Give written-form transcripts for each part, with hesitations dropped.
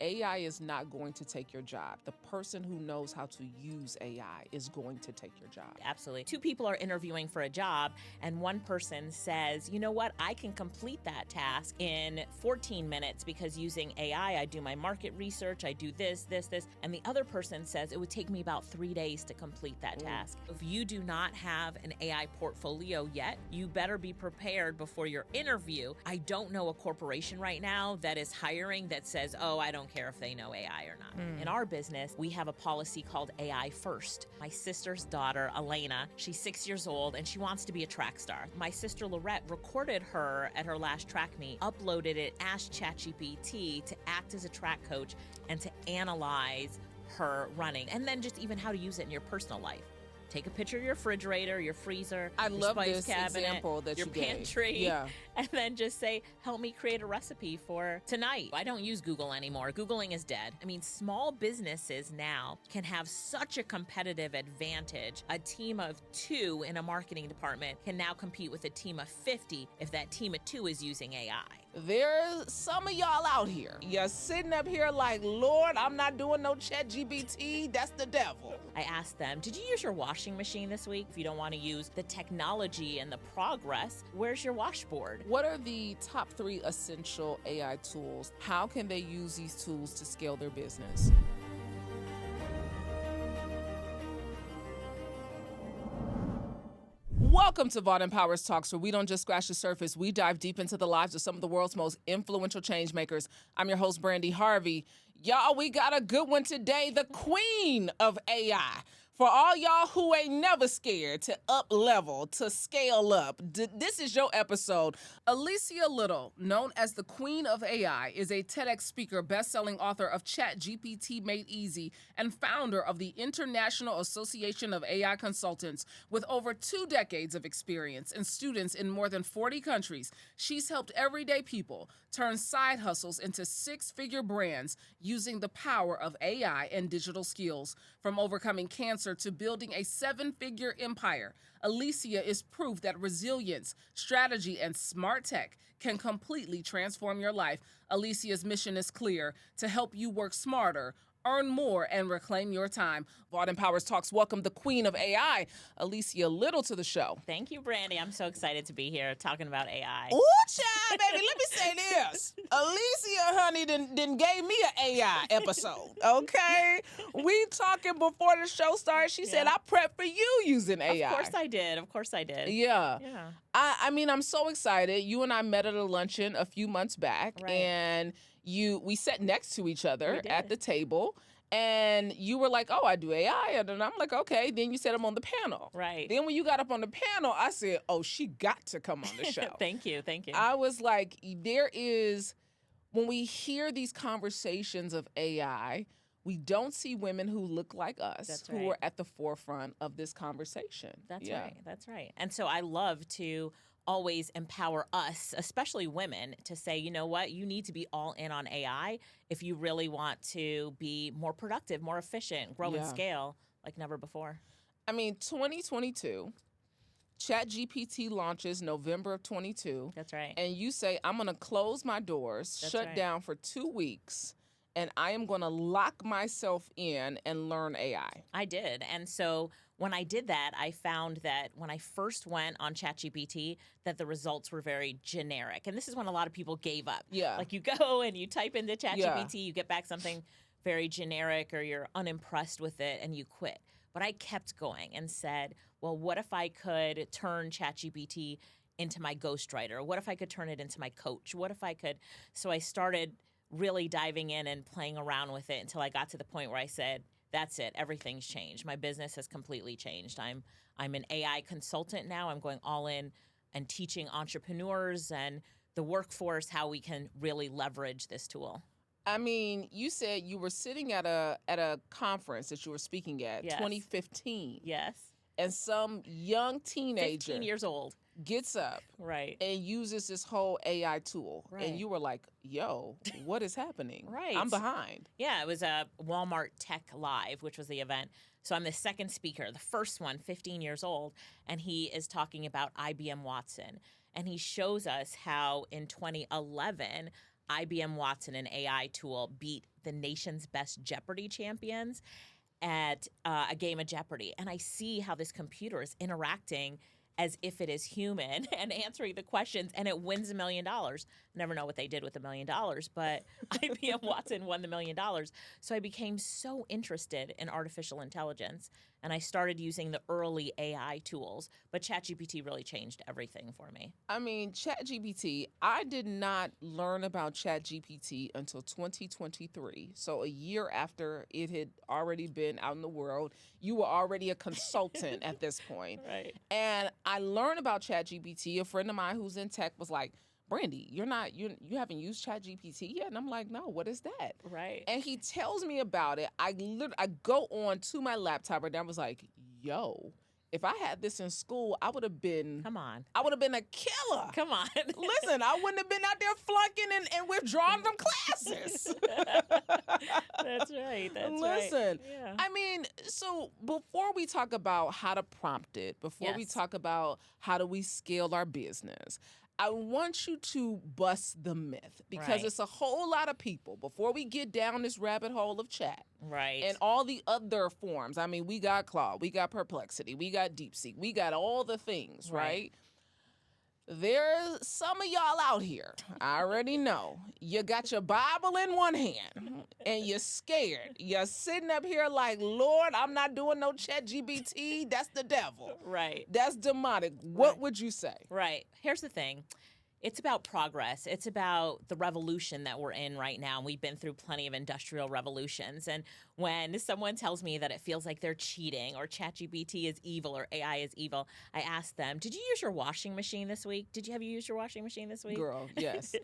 AI is not going to take your job. The person who knows how to use AI is going to take your job. Absolutely. Two people are interviewing for a job, and one person says, you know what, I can complete that task in 14 minutes because using AI, I do my market research, I do this. And the other person says it would take me about 3 days to complete that task. If you do not have an AI portfolio yet, you better be prepared before your interview. I don't know a corporation right now that is hiring that says, oh, I don't care if they know AI or not. In our business, we have a policy called AI First. My sister's daughter, Elena, she's 6 years old and she wants to be a track star. My sister Lorette recorded her at her last track meet, uploaded it, asked ChatGPT to act as a track coach and to analyze her running, and then just even how to use it in your personal life. Take a picture of your refrigerator, your freezer, I your love spice this cabinet, example that your you gave. pantry, Yeah. and then just say, help me create a recipe for tonight. I don't use Google anymore. Googling is dead. I mean, small businesses now can have such a competitive advantage. A team of 2 in a marketing department can now compete with a team of 50 if that team of 2 is using AI. There's some of y'all out here. You're sitting up here like, Lord, I'm not doing no ChatGPT. That's the devil. I asked them, did you use your washing machine this week? If you don't want to use the technology and the progress, where's your washboard? What are the top 3 essential AI tools? How can they use these tools to scale their business? Welcome to Vaughn Empowers Talks, where we don't just scratch the surface. We dive deep into the lives of some of the world's most influential change makers. I'm your host, Brandi Harvey. Y'all, we got a good one today, the queen of AI. For all y'all who ain't never scared to up level, to scale up, this is your episode. Alicia Lyttle, known as the Queen of AI, is a TEDx speaker, best-selling author of ChatGPT Made Easy, and founder of the International Association of AI Consultants. With over 2 decades of experience and students in more than 40 countries, she's helped everyday people turn side hustles into 6-figure brands using the power of AI and digital skills. From overcoming cancer to building a 7-figure empire, Alicia is proof that resilience, strategy, and smart tech can completely transform your life. Alicia's mission is clear: to help you work smarter, earn more, and reclaim your time. Vaughn Empowers Talks welcome the queen of AI, Alicia Lyttle, to the show. Thank you, Brandi. I'm so excited to be here talking about AI. Ooh, child, baby, let me say this. Alicia, honey, didn't gave me an AI episode, okay? We talking before the show started. She said, I prepped for you using AI. Of course I did. Yeah. Yeah. I mean, I'm so excited. You and I met at a luncheon a few months back, Right. and we sat next to each other We did. at the table, and you were like, oh, I do AI. And then I'm like, okay. Then you said I'm on the panel. Right. Then when you got up on the panel, I said, oh, she got to come on the show. Thank you. I was like, when we hear these conversations of AI, we don't see women who look like us, That's who right. are at the forefront of this conversation. That's right. And so I love to always empower us, especially women, to say, you know what, you need to be all in on AI if you really want to be more productive, more efficient, grow and scale like never before. I mean, 2022, ChatGPT launches November of 22. That's right. And you say, I'm going to close my doors, That's shut right. down for 2 weeks, and I am going to lock myself in and learn AI. I did. And so when I did that, I found that when I first went on ChatGPT, that the results were very generic. And this is when a lot of people gave up. Yeah. Like you go and you type into ChatGPT, you get back something very generic or you're unimpressed with it and you quit. But I kept going and said, well, what if I could turn ChatGPT into my ghostwriter? What if I could turn it into my coach? What if I could? So I started really diving in and playing around with it until I got to the point where I said, that's it. Everything's changed. My business has completely changed. I'm an AI consultant now. I'm going all in and teaching entrepreneurs and the workforce how we can really leverage this tool. I mean, you said you were sitting at a conference that you were speaking at, Yes. 2015. Yes. And some young teenager 15 years old. gets up Right. and uses this whole AI tool. Right. And you were like, yo, what is happening? Right. I'm behind. Yeah, it was a Walmart Tech Live, which was the event. So I'm the second speaker, the first one, 15 years old, and he is talking about IBM Watson. And he shows us how in 2011, IBM Watson, an AI tool, beat the nation's best Jeopardy champions at a game of Jeopardy. And I see how this computer is interacting as if it is human and answering the questions, and it wins $1 million. Never know what they did with $1 million, but IBM Watson won the $1 million. So I became so interested in artificial intelligence, and I started using the early AI tools. But ChatGPT really changed everything for me. I mean, ChatGPT, I did not learn about ChatGPT until 2023. So a year after it had already been out in the world, you were already a consultant at this point. Right. And I learned about ChatGPT. A friend of mine who's in tech was like, Brandi, you haven't used ChatGPT yet? And I'm like, no, what is that? Right. And he tells me about it. I go on to my laptop and I was like, yo, if I had this in school, I would have been a killer. Come on. Listen, I wouldn't have been out there flunking and withdrawing from classes. That's right. Listen, Yeah. I mean, so before we talk about how to prompt it, before we Yes. talk about how do we scale our business, I want you to bust the myth because Right. it's a whole lot of people. Before we get down this rabbit hole of chat Right. and all the other forms, I mean, we got Claude, we got Perplexity, we got DeepSeek, we got all the things, right? There's some of y'all out here, I already know, you got your Bible in one hand and you're scared. You're sitting up here like, Lord, I'm not doing no ChatGPT. That's the devil. Right. That's demonic. What Right. would you say? Right. Here's the thing. It's about progress. It's about the revolution that we're in right now. We've been through plenty of industrial revolutions. And when someone tells me that it feels like they're cheating or ChatGPT is evil or AI is evil, I ask them, did you use your washing machine this week? Have you used your washing machine this week? Girl, yes.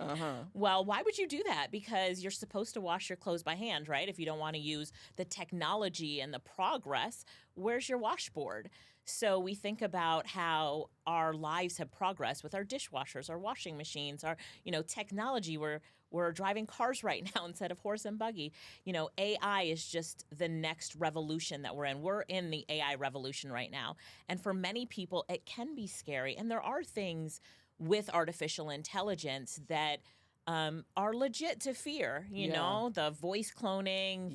Well, why would you do that? Because you're supposed to wash your clothes by hand, right? If you don't want to use the technology and the progress, where's your washboard? So we think about how our lives have progressed with our dishwashers, our washing machines, our technology. We're driving cars right now instead of horse and buggy. AI is just the next revolution that we're in. We're in the AI revolution right now. And for many people, it can be scary. And there are things with artificial intelligence that are legit to fear, you know, the voice cloning,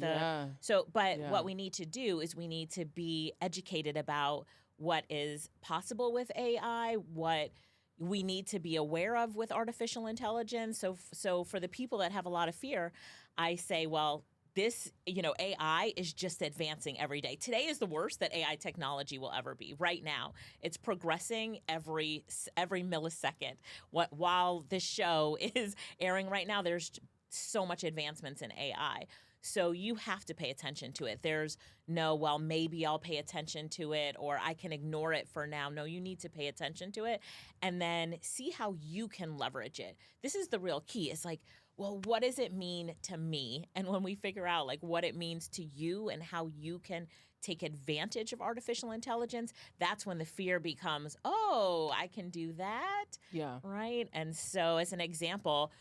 what we need to do is we need to be educated about what is possible with AI, what we need to be aware of with artificial intelligence. So for the people that have a lot of fear, I say, well, this, AI is just advancing every day. Today is the worst that AI technology will ever be. Right now, it's progressing every millisecond. While this show is airing right now, there's so much advancements in AI. So you have to pay attention to it. There's no, well, maybe I'll pay attention to it or I can ignore it for now. No, you need to pay attention to it and then see how you can leverage it. This is the real key. It's like, well, what does it mean to me? And when we figure out like what it means to you and how you can take advantage of artificial intelligence, that's when the fear becomes, oh, I can do that. Yeah. Right. And so as an example,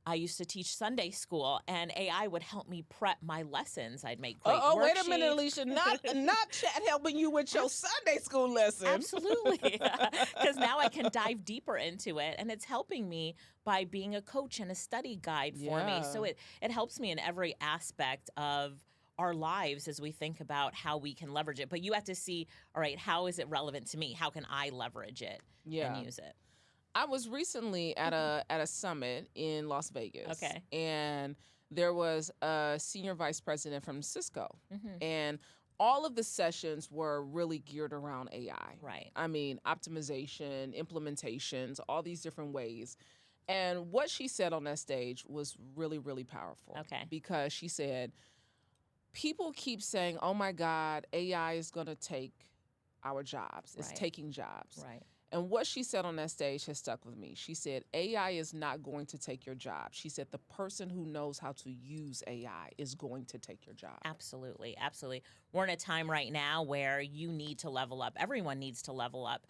I used to teach Sunday school, and AI would help me prep my lessons. I'd make great worksheets. Wait a minute, Alicia. Not chat helping you with your Sunday school lesson. Absolutely. Because now I can dive deeper into it, and it's helping me by being a coach and a study guide for me. So it helps me in every aspect of our lives as we think about how we can leverage it. But you have to see, all right, how is it relevant to me? How can I leverage it and use it? I was recently at a summit in Las Vegas. Okay. And there was a senior vice president from Cisco. And all of the sessions were really geared around AI. Right. I mean, optimization, implementations, all these different ways. And what she said on that stage was really, really powerful. Okay. Because she said, people keep saying, oh my God, AI is going to take our jobs. It's taking jobs. Right. And what she said on that stage has stuck with me. She said, AI is not going to take your job. She said, the person who knows how to use AI is going to take your job. Absolutely. Absolutely. We're in a time right now where you need to level up. Everyone needs to level up.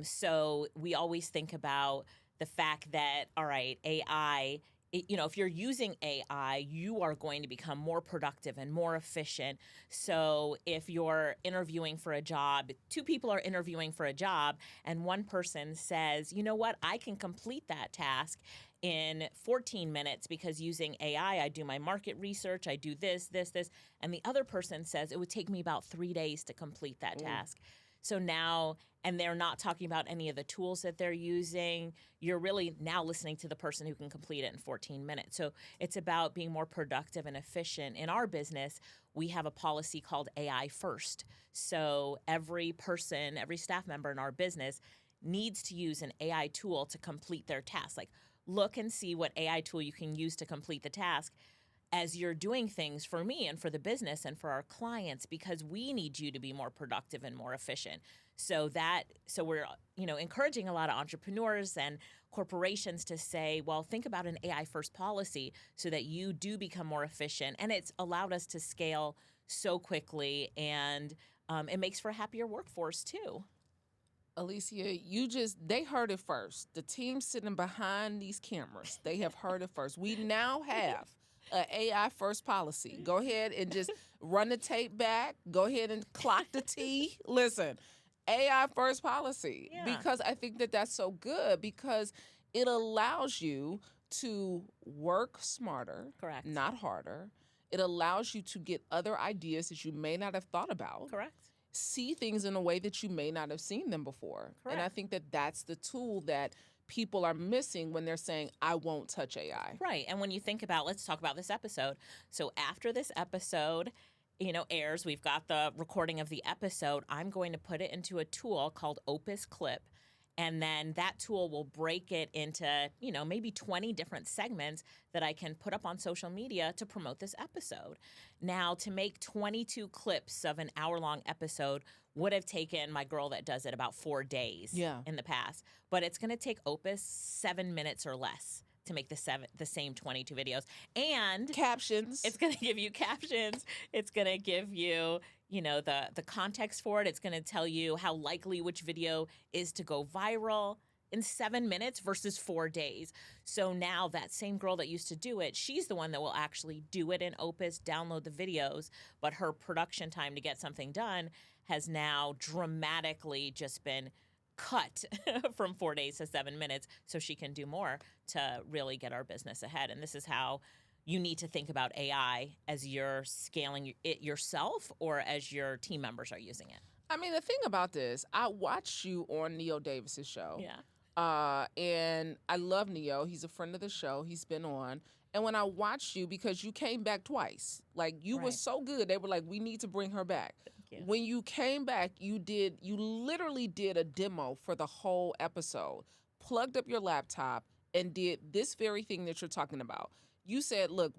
So we always think about the fact that, all right, AI if you're using AI, you are going to become more productive and more efficient. So if you're interviewing for a job, two people are interviewing for a job, and one person says, you know what, I can complete that task in 14 minutes because using AI, I do my market research, I do this, and the other person says it would take me about 3 days to complete that task. So now, and they're not talking about any of the tools that they're using. You're really now listening to the person who can complete it in 14 minutes. So it's about being more productive and efficient. In our business, we have a policy called AI first. So every person, every staff member in our business needs to use an AI tool to complete their task. Like, look and see what AI tool you can use to complete the task as you're doing things for me and for the business and for our clients, because we need you to be more productive and more efficient. So we're, encouraging a lot of entrepreneurs and corporations to say, well, think about an AI first policy so that you do become more efficient. And it's allowed us to scale so quickly, and it makes for a happier workforce too. Alicia, they heard it first. The team sitting behind these cameras, they have heard it first. We now have an AI first policy. Go ahead and just run the tape back. Go ahead and clock the T. Listen, AI first policy. Yeah. Because I think that that's so good, because it allows you to work smarter, Correct. not harder. It allows you to get other ideas that you may not have thought about. Correct. See things in a way that you may not have seen them before. Correct. And I think that that's the tool that people are missing when they're saying, I won't touch AI. Right. And when you think about, let's talk about this episode. So after this episode, airs, we've got the recording of the episode. I'm going to put it into a tool called Opus Clip. And then that tool will break it into, maybe 20 different segments that I can put up on social media to promote this episode. Now, to make 22 clips of an hour-long episode would have taken my girl that does it about 4 days in the past. But it's going to take Opus 7 minutes or less to make the same 22 videos. And captions. It's going to give you captions. It's going to give you, the context for it. It's going to tell you how likely which video is to go viral in 7 minutes versus 4 days. So now that same girl that used to do it, she's the one that will actually do it in Opus, download the videos, but her production time to get something done has now dramatically just been cut from 4 days to 7 minutes, so she can do more to really get our business ahead. And this is how you need to think about AI as you're scaling it yourself or as your team members are using it. I mean, the thing about this, I watched you on Neo Davis's show. Yeah. And I love Neo. He's a friend of the show. He's been on. And when I watched you, because you came back twice, like you were so good, they were like, we need to bring her back. When you came back, you literally did a demo for the whole episode, plugged up your laptop and did this very thing that you're talking about. You said, look,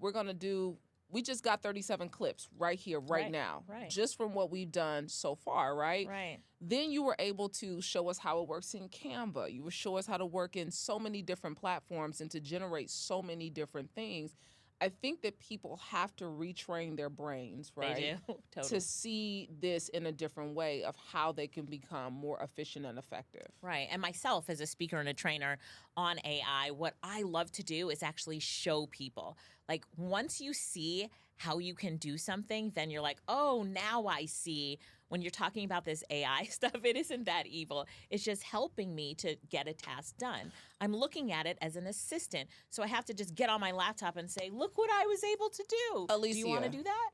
we just got 37 clips right here, right now, just from what we've done so far, right? Right. Then you were able to show us how it works in Canva. You would show us how to work in so many different platforms and to generate so many different things. I think that people have to retrain their brains, right? They do, totally. To see this in a different way of how they can become more efficient and effective. Right. And myself as a speaker and a trainer on AI, what I love to do is actually show people. Like, once you see how you can do something, then you're like, oh, now I see. When you're talking about this AI stuff, it isn't that evil. It's just helping me to get a task done. I'm looking at it as an assistant. So I have to just get on my laptop and say, look what I was able to do. Alicia, do you want to do that?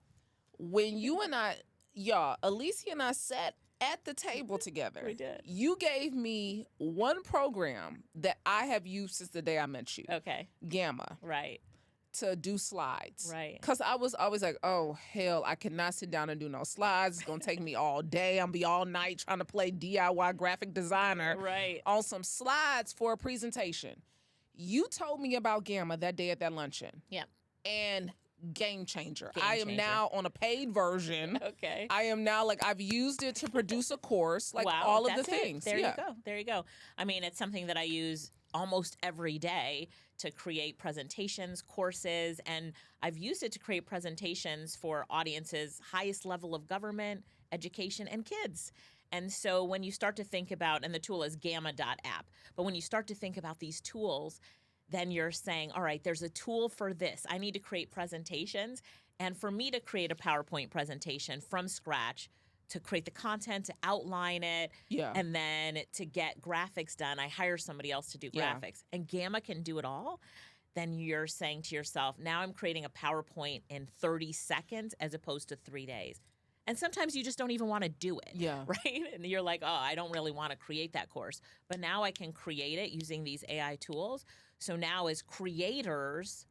When you and Alicia and I sat at the table together. We did. You gave me one program that I have used since the day I met you. Okay. Gamma. Right. To do slides. Right. Because I was always like, oh, hell, I cannot sit down and do no slides. It's going to take me all day. I'm be all night trying to play DIY graphic designer on some slides for a presentation. You told me about Gamma that day at that luncheon. Yeah. And game changer. I am now on a paid version. Okay. I am now I've used it to produce a course, all of the things. There you go. There you go. I mean, it's something that I use almost every day to create presentations, courses, and I've used it to create presentations for audiences, highest level of government, education, and kids. And so when you start to think about, and the tool is gamma.app, but when you start to think about these tools, then you're saying, all right, there's a tool for this. I need to create presentations. And for me to create a PowerPoint presentation from scratch, to create the content, to outline it, Yeah. and then to get graphics done, I hire somebody else to do graphics. And Gamma can do it all. Then you're saying to yourself, now I'm creating a PowerPoint in 30 seconds as opposed to 3 days. And sometimes you just don't even want to do it, Yeah. right? And you're like, oh, I don't really want to create that course. But now I can create it using these AI tools. So now as creators,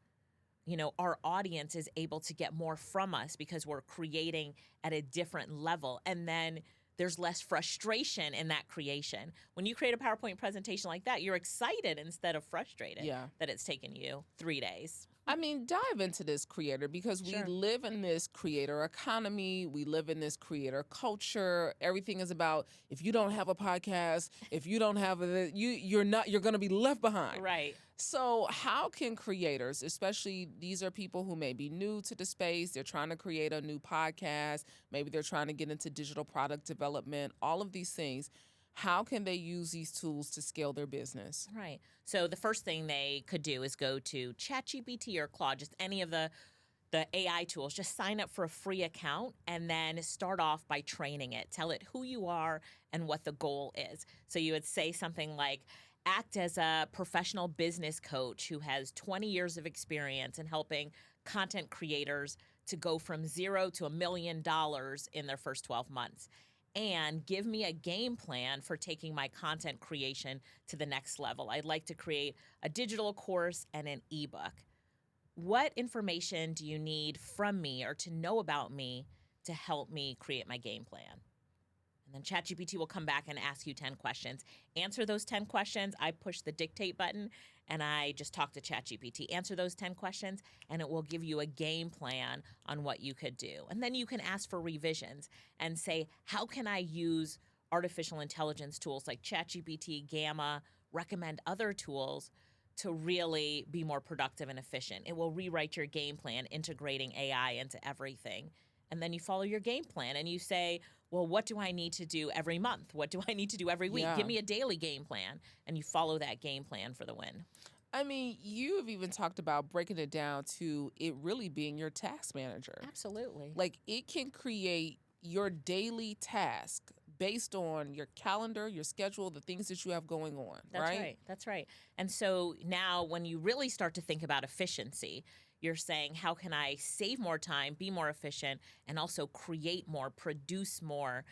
our audience is able to get more from us because we're creating at a different level. And then there's less frustration in that creation. When you create a PowerPoint presentation like that, you're excited instead of frustrated that it's taken you 3 days. I mean, dive into this, creator, because we live in this creator economy. We live in this creator culture. Everything is about, if you don't have a podcast, if you don't have you're going to be left behind. Right. So how can creators, especially these are people who may be new to the space, they're trying to create a new podcast, maybe they're trying to get into digital product development, all of these things. How can they use these tools to scale their business? Right. So the first thing they could do is go to ChatGPT or Claude, just any of the AI tools. Just sign up for a free account and then start off by training it. Tell it who you are and what the goal is. So you would say something like, act as a professional business coach who has 20 years of experience in helping content creators to go from $0 to $1 million in their first 12 months. And give me a game plan for taking my content creation to the next level. I'd like to create a digital course and an ebook. What information do you need from me or to know about me to help me create my game plan? And then ChatGPT will come back and ask you 10 questions. Answer those 10 questions. I push the dictate button and I just talk to ChatGPT. Answer those 10 questions and it will give you a game plan on what you could do. And then you can ask for revisions and say, how can I use artificial intelligence tools like ChatGPT, Gamma, recommend other tools to really be more productive and efficient? It will rewrite your game plan, integrating AI into everything. And then you follow your game plan and you say, well, what do I need to do every month? What do I need to do every week? Give me a daily game plan. And you follow that game plan for the win. I mean, you've even talked about breaking it down to it really being your task manager. Absolutely. Like it can create your daily task based on your calendar, your schedule, the things that you have going on, right? That's right. And so now when you really start to think about efficiency, you're saying, how can I save more time, be more efficient, and also create more, produce more?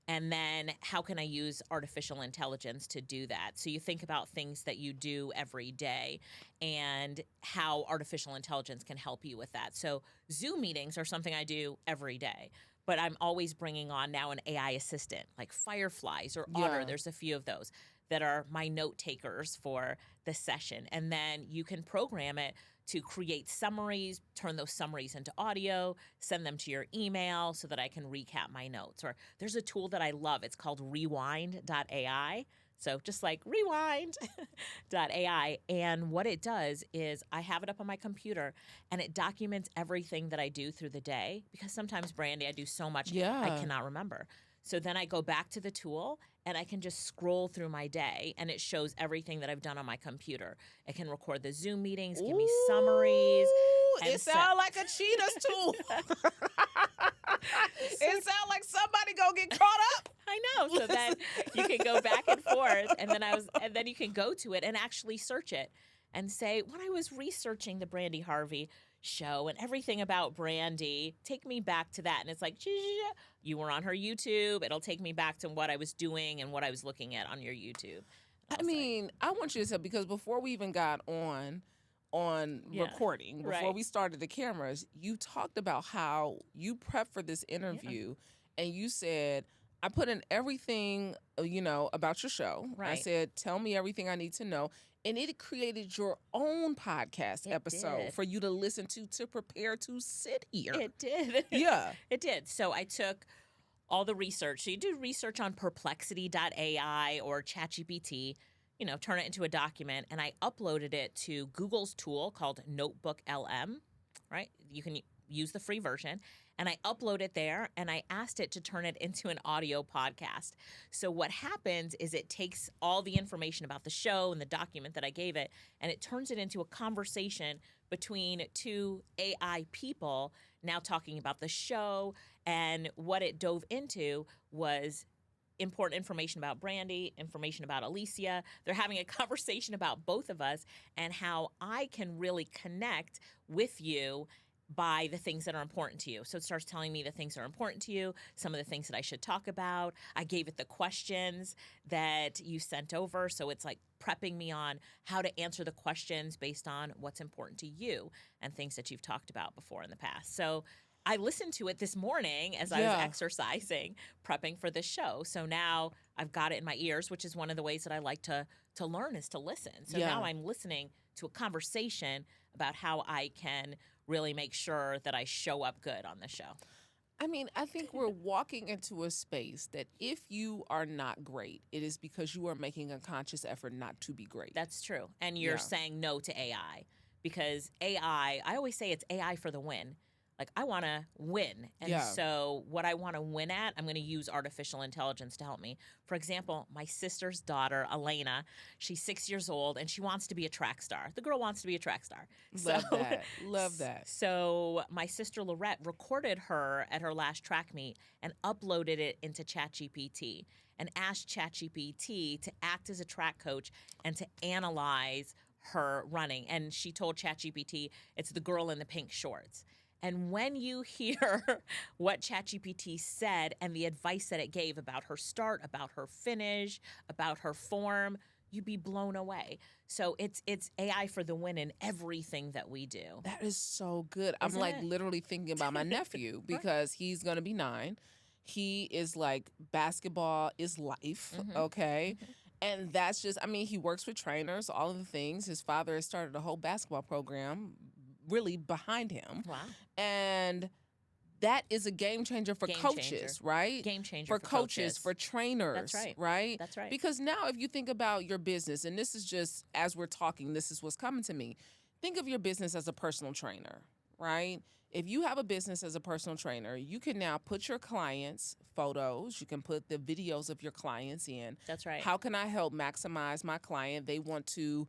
And then how can I use artificial intelligence to do that? So you think about things that you do every day and how artificial intelligence can help you with that. So Zoom meetings are something I do every day. But I'm always bringing on now an AI assistant, like Fireflies or Otter. There's a few of those that are my note takers for the session. And then you can program it to create summaries, turn those summaries into audio, send them to your email so that I can recap my notes. Or there's a tool that I love. It's called rewind.ai. So just like rewind.ai. And what it does is I have it up on my computer and it documents everything that I do through the day, because sometimes, Brandi, I do so much I cannot remember. So then I go back to the tool and I can just scroll through my day and it shows everything that I've done on my computer. It can record the Zoom meetings, give me summaries. It sounds like a cheetah's tool. It sounds like somebody gonna get caught up. I know. So then you can go back and forth and then you can go to it and actually search it and say, when I was researching the Brandi Harvey show and everything about Brandi, take me back to that. And it's like, you were on her YouTube. It'll take me back to what I was doing and what I was looking at on your YouTube. I mean, I want you to say, because before we even got on recording, before we started the cameras, you talked about how you prepped for this interview and you said, I put in everything, about your show. Right. I said, tell me everything I need to know. And it created your own podcast episode for you to listen to prepare to sit here. It did. Yeah. It did. So I took all the research. So you do research on perplexity.ai or ChatGPT, turn it into a document, and I uploaded it to Google's tool called Notebook LM, right? You can use the free version, and I upload it there, and I asked it to turn it into an audio podcast. So what happens is it takes all the information about the show and the document that I gave it, and it turns it into a conversation between two AI people now talking about the show. And what it dove into was important information about Brandi, information about Alicia. They're having a conversation about both of us and how I can really connect with you by the things that are important to you. So it starts telling me the things that are important to you, some of the things that I should talk about. I gave it the questions that you sent over. So it's like prepping me on how to answer the questions based on what's important to you and things that you've talked about before in the past. So I listened to it this morning as I was exercising, prepping for this show. So now I've got it in my ears, which is one of the ways that I like to learn is to listen. So now I'm listening to a conversation about how I can really make sure that I show up good on the show. I mean, I think we're walking into a space that if you are not great, it is because you are making a conscious effort not to be great. That's true. And you're saying no to AI because AI, I always say it's AI for the win. Like, I want to win. And so what I want to win at, I'm going to use artificial intelligence to help me. For example, my sister's daughter, Elena, she's 6 years old, and she wants to be a track star. The girl wants to be a track star. Love that. So my sister, Lorette, recorded her at her last track meet and uploaded it into ChatGPT and asked ChatGPT to act as a track coach and to analyze her running. And she told ChatGPT, it's the girl in the pink shorts. And when you hear what ChatGPT said and the advice that it gave about her start, about her finish, about her form, you'd be blown away. So it's AI for the win in everything that we do. That is so good. I'm like literally thinking about my nephew because he's going to be 9. He is like, basketball is life, okay? And that's just, I mean, he works with trainers, all of the things. His father has started a whole basketball program really behind him. Wow. And that is a game changer for coaches, right? Game changer for coaches, for trainers, That's right? That's right. Because now if you think about your business, and this is just, as we're talking, this is what's coming to me. Think of your business as a personal trainer, right? If you have a business as a personal trainer, you can now put your clients' photos, you can put the videos of your clients in. That's right. How can I help maximize my client? They want to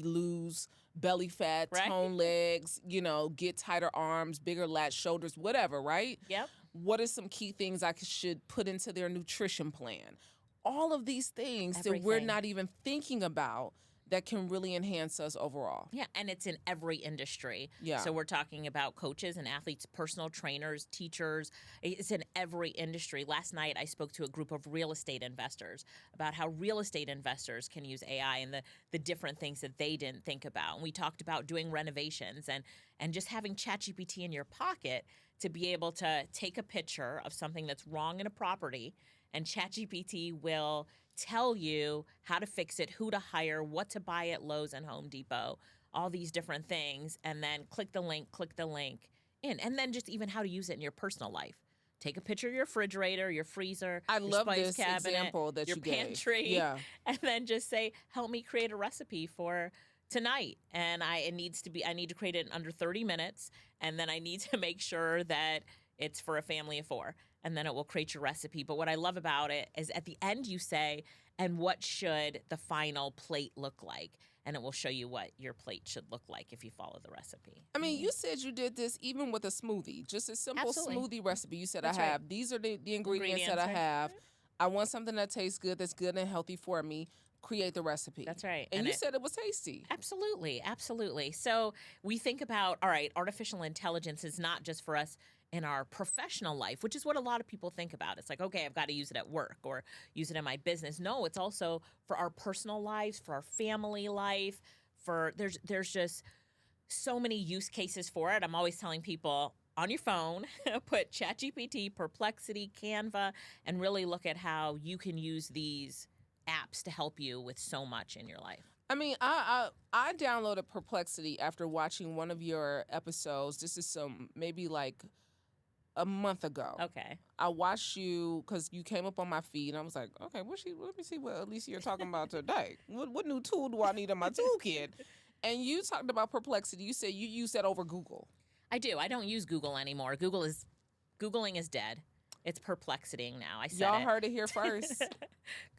lose belly fat, tone legs, you know, get tighter arms, bigger lats, shoulders, whatever, right? Yep. What are some key things I should put into their nutrition plan? All of these things that we're not even thinking about that can really enhance us overall. Yeah, and it's in every industry. Yeah. So we're talking about coaches and athletes, personal trainers, teachers. It's in every industry. Last night, I spoke to a group of real estate investors about how real estate investors can use AI and the different things that they didn't think about. And we talked about doing renovations and just having ChatGPT in your pocket to be able to take a picture of something that's wrong in a property, and ChatGPT will tell you how to fix it, who to hire, what to buy at Lowe's and Home Depot, all these different things, and then click the link in. And then just even how to use it in your personal life. Take a picture of your refrigerator, your freezer, I your love spice this cabinet, example that your you gave. pantry, and then just say, help me create a recipe for tonight. And I need to create it in under 30 minutes, and then I need to make sure that it's for a family of 4. And then it will create your recipe. But what I love about it is at the end you say, and what should the final plate look like? And it will show you what your plate should look like if you follow the recipe. I mean, you said you did this even with a smoothie, just a simple smoothie recipe. You said, these are the ingredients that I have. I want something that tastes good, that's good and healthy for me. Create the recipe. That's right. And you said it was tasty. Absolutely. Absolutely. So we think about, all right, artificial intelligence is not just for us in our professional life, which is what a lot of people think about. It's like, okay, I've got to use it at work or use it in my business. No, it's also for our personal lives, for our family life, there's just so many use cases for it. I'm always telling people on your phone, put ChatGPT, Perplexity, Canva, and really look at how you can use these apps to help you with so much in your life. I mean, I downloaded Perplexity after watching one of your episodes. This is maybe like a month ago. Okay. I watched you because you came up on my feed, and I was like, okay, let me see what Alicia you're talking about today. What new tool do I need in my toolkit? And you talked about Perplexity. You said you use that over Google. I do. I don't use Google anymore. Googling is dead. It's perplexitying now. I said Y'all it. heard it here first.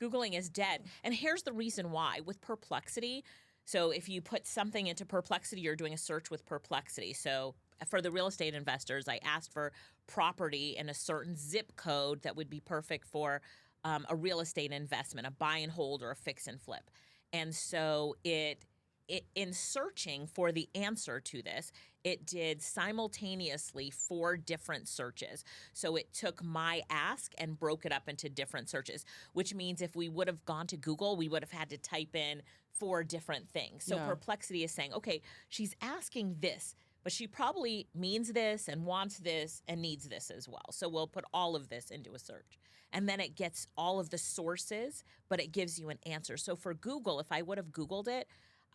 Googling is dead. And here's the reason why. With Perplexity, so if you put something into Perplexity, you're doing a search with Perplexity. So for the real estate investors, I asked for property in a certain zip code that would be perfect for a real estate investment, a buy and hold or a fix and flip. And so it in searching for the answer to this, it did simultaneously 4 different searches. So it took my ask and broke it up into different searches, which means if we would have gone to Google, we would have had to type in 4 different things. So Perplexity is saying, okay, she's asking this, but she probably means this and wants this and needs this as well. So we'll put all of this into a search. And then it gets all of the sources, but it gives you an answer. So for Google, if I would have Googled it,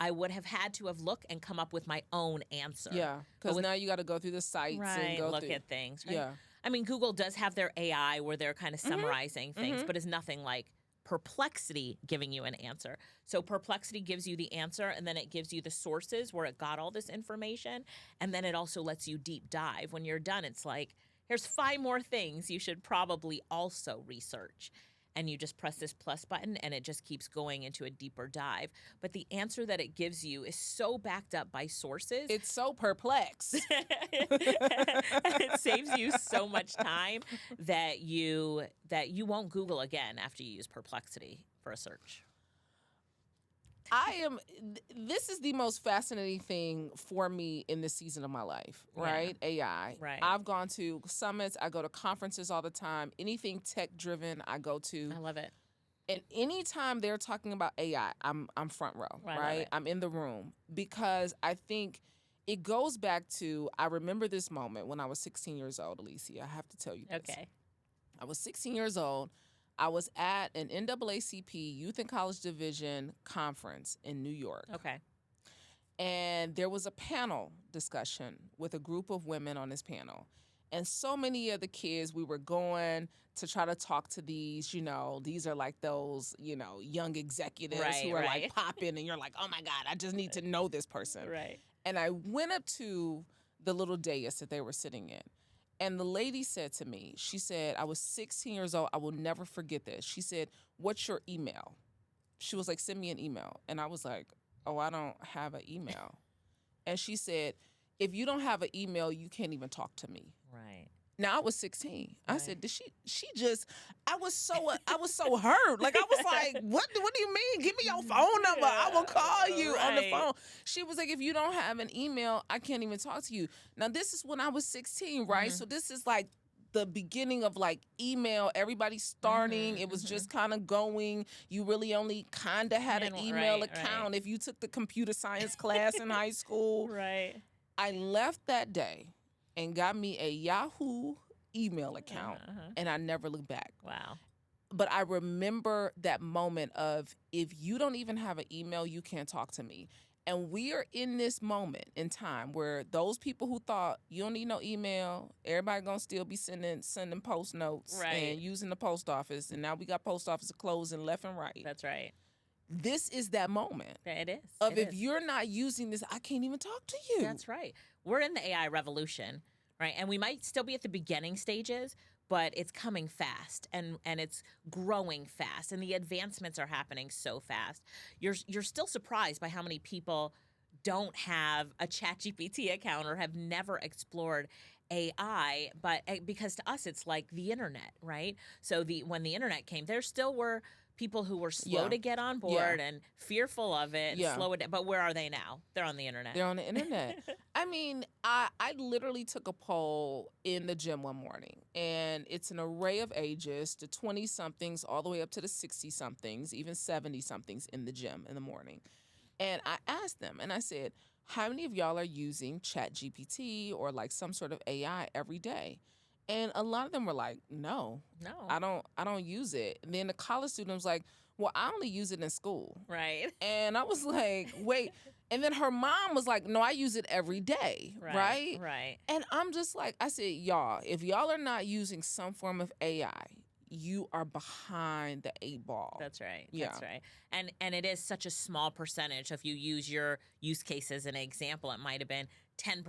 I would have had to have looked and come up with my own answer. Yeah, because now you got to go through the sites and go look through. at things. Right? Yeah. I mean, Google does have their AI where they're kind of summarizing things, but it's nothing like Perplexity giving you an answer. So Perplexity gives you the answer, and then it gives you the sources where it got all this information, and then it also lets you deep dive. When you're done, it's like, here's 5 more things you should probably also research. And you just press this plus button and it just keeps going into a deeper dive. But the answer that it gives you is so backed up by sources. It's so perplexed. It saves you so much time that you won't Google again after you use Perplexity for a search. This is the most fascinating thing for me in this season of my life, right? AI. Right. I've gone to summits, I go to conferences all the time. Anything tech driven, I go to. I love it. And anytime they're talking about AI, I'm front row, right? I'm in the room because I think it goes back to, I remember this moment when I was 16 years old, Alicia. I have to tell you this. Okay. I was 16 years old. I was at an NAACP Youth and College Division conference in New York. Okay. And there was a panel discussion with a group of women on this panel. And so many of the kids, we were going to try to talk to these, these are like those, young executives who are like popping and you're like, oh my God, I just need to know this person. Right. And I went up to the little dais that they were sitting in. And the lady said to me, she said, I was 16 years old. I will never forget this. She said, what's your email? She was like, send me an email. And I was like, oh, I don't have an email. And she said, if you don't have an email, you can't even talk to me. Right. Now I was 16. I said, did she just, I was so hurt. Like I was like, what do you mean? Give me your phone number. I will call you on the phone. She was like, if you don't have an email, I can't even talk to you. Now this is when I was 16, right? So this is like the beginning of like email, everybody starting. It was just kind of going. You really only kind of had an email account if you took the computer science class in high school. Right. I left that day and got me a Yahoo email account, and I never looked back. Wow. But I remember that moment of, if you don't even have an email, you can't talk to me. And we are in this moment in time where those people who thought you don't need no email, everybody gonna still be sending post notes and using the post office. And now we got post offices closing left and right. That's right. This is that moment. It is. If you're not using this, I can't even talk to you. That's right. We're in the AI revolution, right? And we might still be at the beginning stages, but it's coming fast and it's growing fast, and the advancements are happening so fast. You're still surprised by how many people don't have a ChatGPT account or have never explored AI, but because to us it's like the internet, right? So when the internet came, there still were people who were slow to get on board and fearful of it, and slow it down. But where are they now? They're on the internet. They're on the internet. I mean, I literally took a poll in the gym one morning, and it's an array of ages, the 20-somethings all the way up to the 60-somethings, even 70-somethings in the gym in the morning. And I asked them, and I said, how many of y'all are using ChatGPT or like some sort of AI every day? And a lot of them were like, no, I don't use it. And then the college student was like, well, I only use it in school. Right. And I was like, wait. And then her mom was like, no, I use it every day. Right. Right. And I'm just like, I said, y'all, if y'all are not using some form of AI, you are behind the 8 ball. That's right. Yeah. That's right. And it is such a small percentage. If you use your use case as an example, it might have been 10%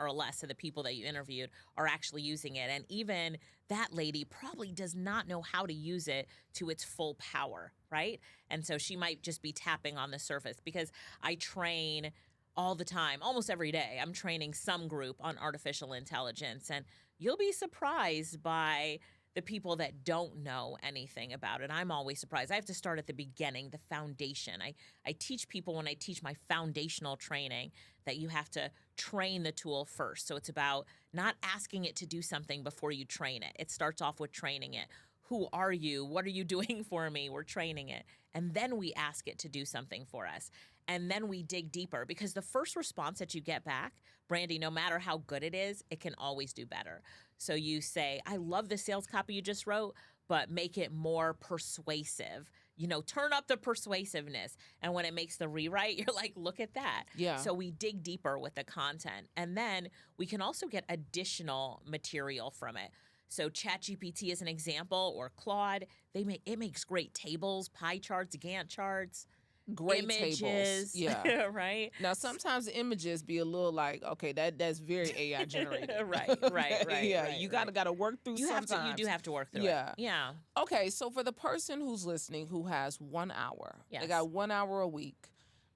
or less of the people that you interviewed are actually using it. And even that lady probably does not know how to use it to its full power, right? And so she might just be tapping on the surface, because I train all the time, almost every day. I'm training some group on artificial intelligence, and you'll be surprised by the people that don't know anything about it. I'm always surprised. I have to start at the beginning, the foundation. I teach people, when I teach my foundational training, that you have to train the tool first. So it's about not asking it to do something before you train it. It starts off with training it. Who are you? What are you doing for me? We're training it. And then we ask it to do something for us. And then we dig deeper, because the first response that you get back, Brandi, no matter how good it is, it can always do better. So you say, I love the sales copy you just wrote, but make it more persuasive. Turn up the persuasiveness. And when it makes the rewrite, you're like, look at that. Yeah. So we dig deeper with the content. And then we can also get additional material from it. So ChatGPT is an example, or Claude. It makes great tables, pie charts, Gantt charts. Great images, tables. Yeah. right. Now, sometimes the images be a little like, okay, that's very AI generated. right. Yeah, right, you gotta work through sometimes. You do have to work through it. Yeah. Okay, so for the person who's listening who has 1 hour, Yes. they got 1 hour a week.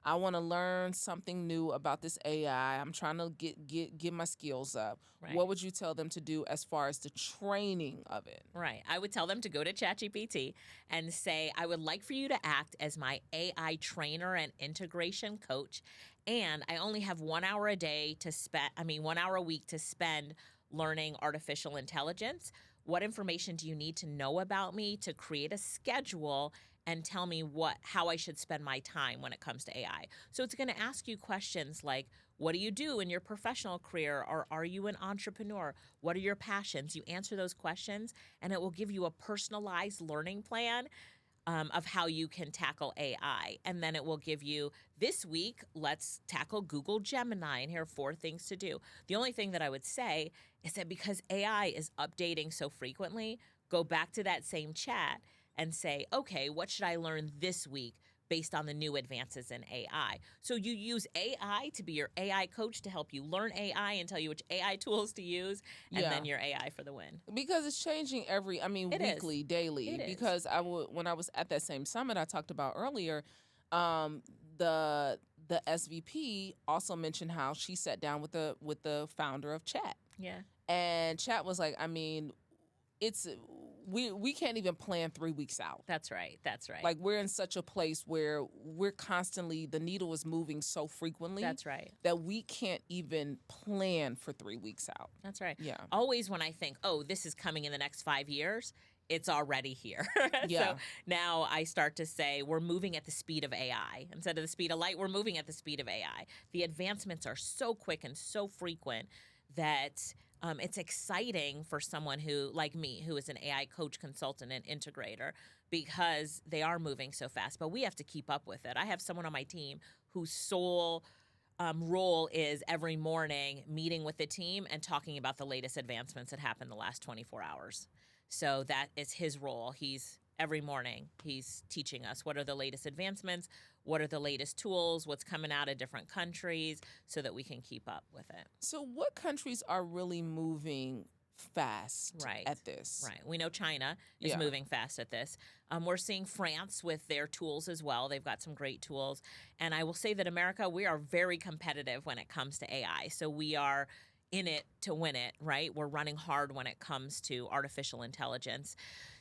I want to learn something new about this AI. I'm trying to get my skills up. Right. What would you tell them to do as far as the training of it? Right. I would tell them to go to ChatGPT and say, I would like for you to act as my AI trainer and integration coach. And I only have 1 hour a day to spend, 1 hour a week to spend learning artificial intelligence. What information do you need to know about me to create a schedule and tell me how I should spend my time when it comes to AI? So it's going to ask you questions like, what do you do in your professional career? Or are you an entrepreneur? What are your passions? You answer those questions, and it will give you a personalized learning plan of how you can tackle AI. And then it will give you, this week, let's tackle Google Gemini, and here are 4 things to do. The only thing that I would say is that because AI is updating so frequently, go back to that same chat and say, okay, what should I learn this week based on the new advances in AI? So you use AI to be your AI coach to help you learn AI and tell you which AI tools to use, and then your AI for the win. Because it's changing weekly, daily. It is. Because when I was at that same summit I talked about earlier, the SVP also mentioned how she sat down with the founder of Chat. Yeah. And Chat was like, we can't even plan 3 weeks out. That's right. Like, we're in such a place where we're constantly, the needle is moving so frequently. That's right. That we can't even plan for 3 weeks out. That's right. Yeah. Always when I think, oh, this is coming in the next 5 years, it's already here. Yeah. So now I start to say we're moving at the speed of AI. Instead of the speed of light, we're moving at the speed of AI. The advancements are so quick and so frequent that it's exciting for someone who, like me, who is an AI coach, consultant, and integrator, because they are moving so fast. But we have to keep up with it. I have someone on my team whose sole role is every morning meeting with the team and talking about the latest advancements that happened the last 24 hours. So that is his role. Every morning, he's teaching us what are the latest advancements, what are the latest tools, what's coming out of different countries, so that we can keep up with it. So what countries are really moving fast at this? Right. We know China is moving fast at this. We're seeing France with their tools as well. They've got some great tools. And I will say that America, we are very competitive when it comes to AI. So we are in it to win it, right? We're running hard when it comes to artificial intelligence.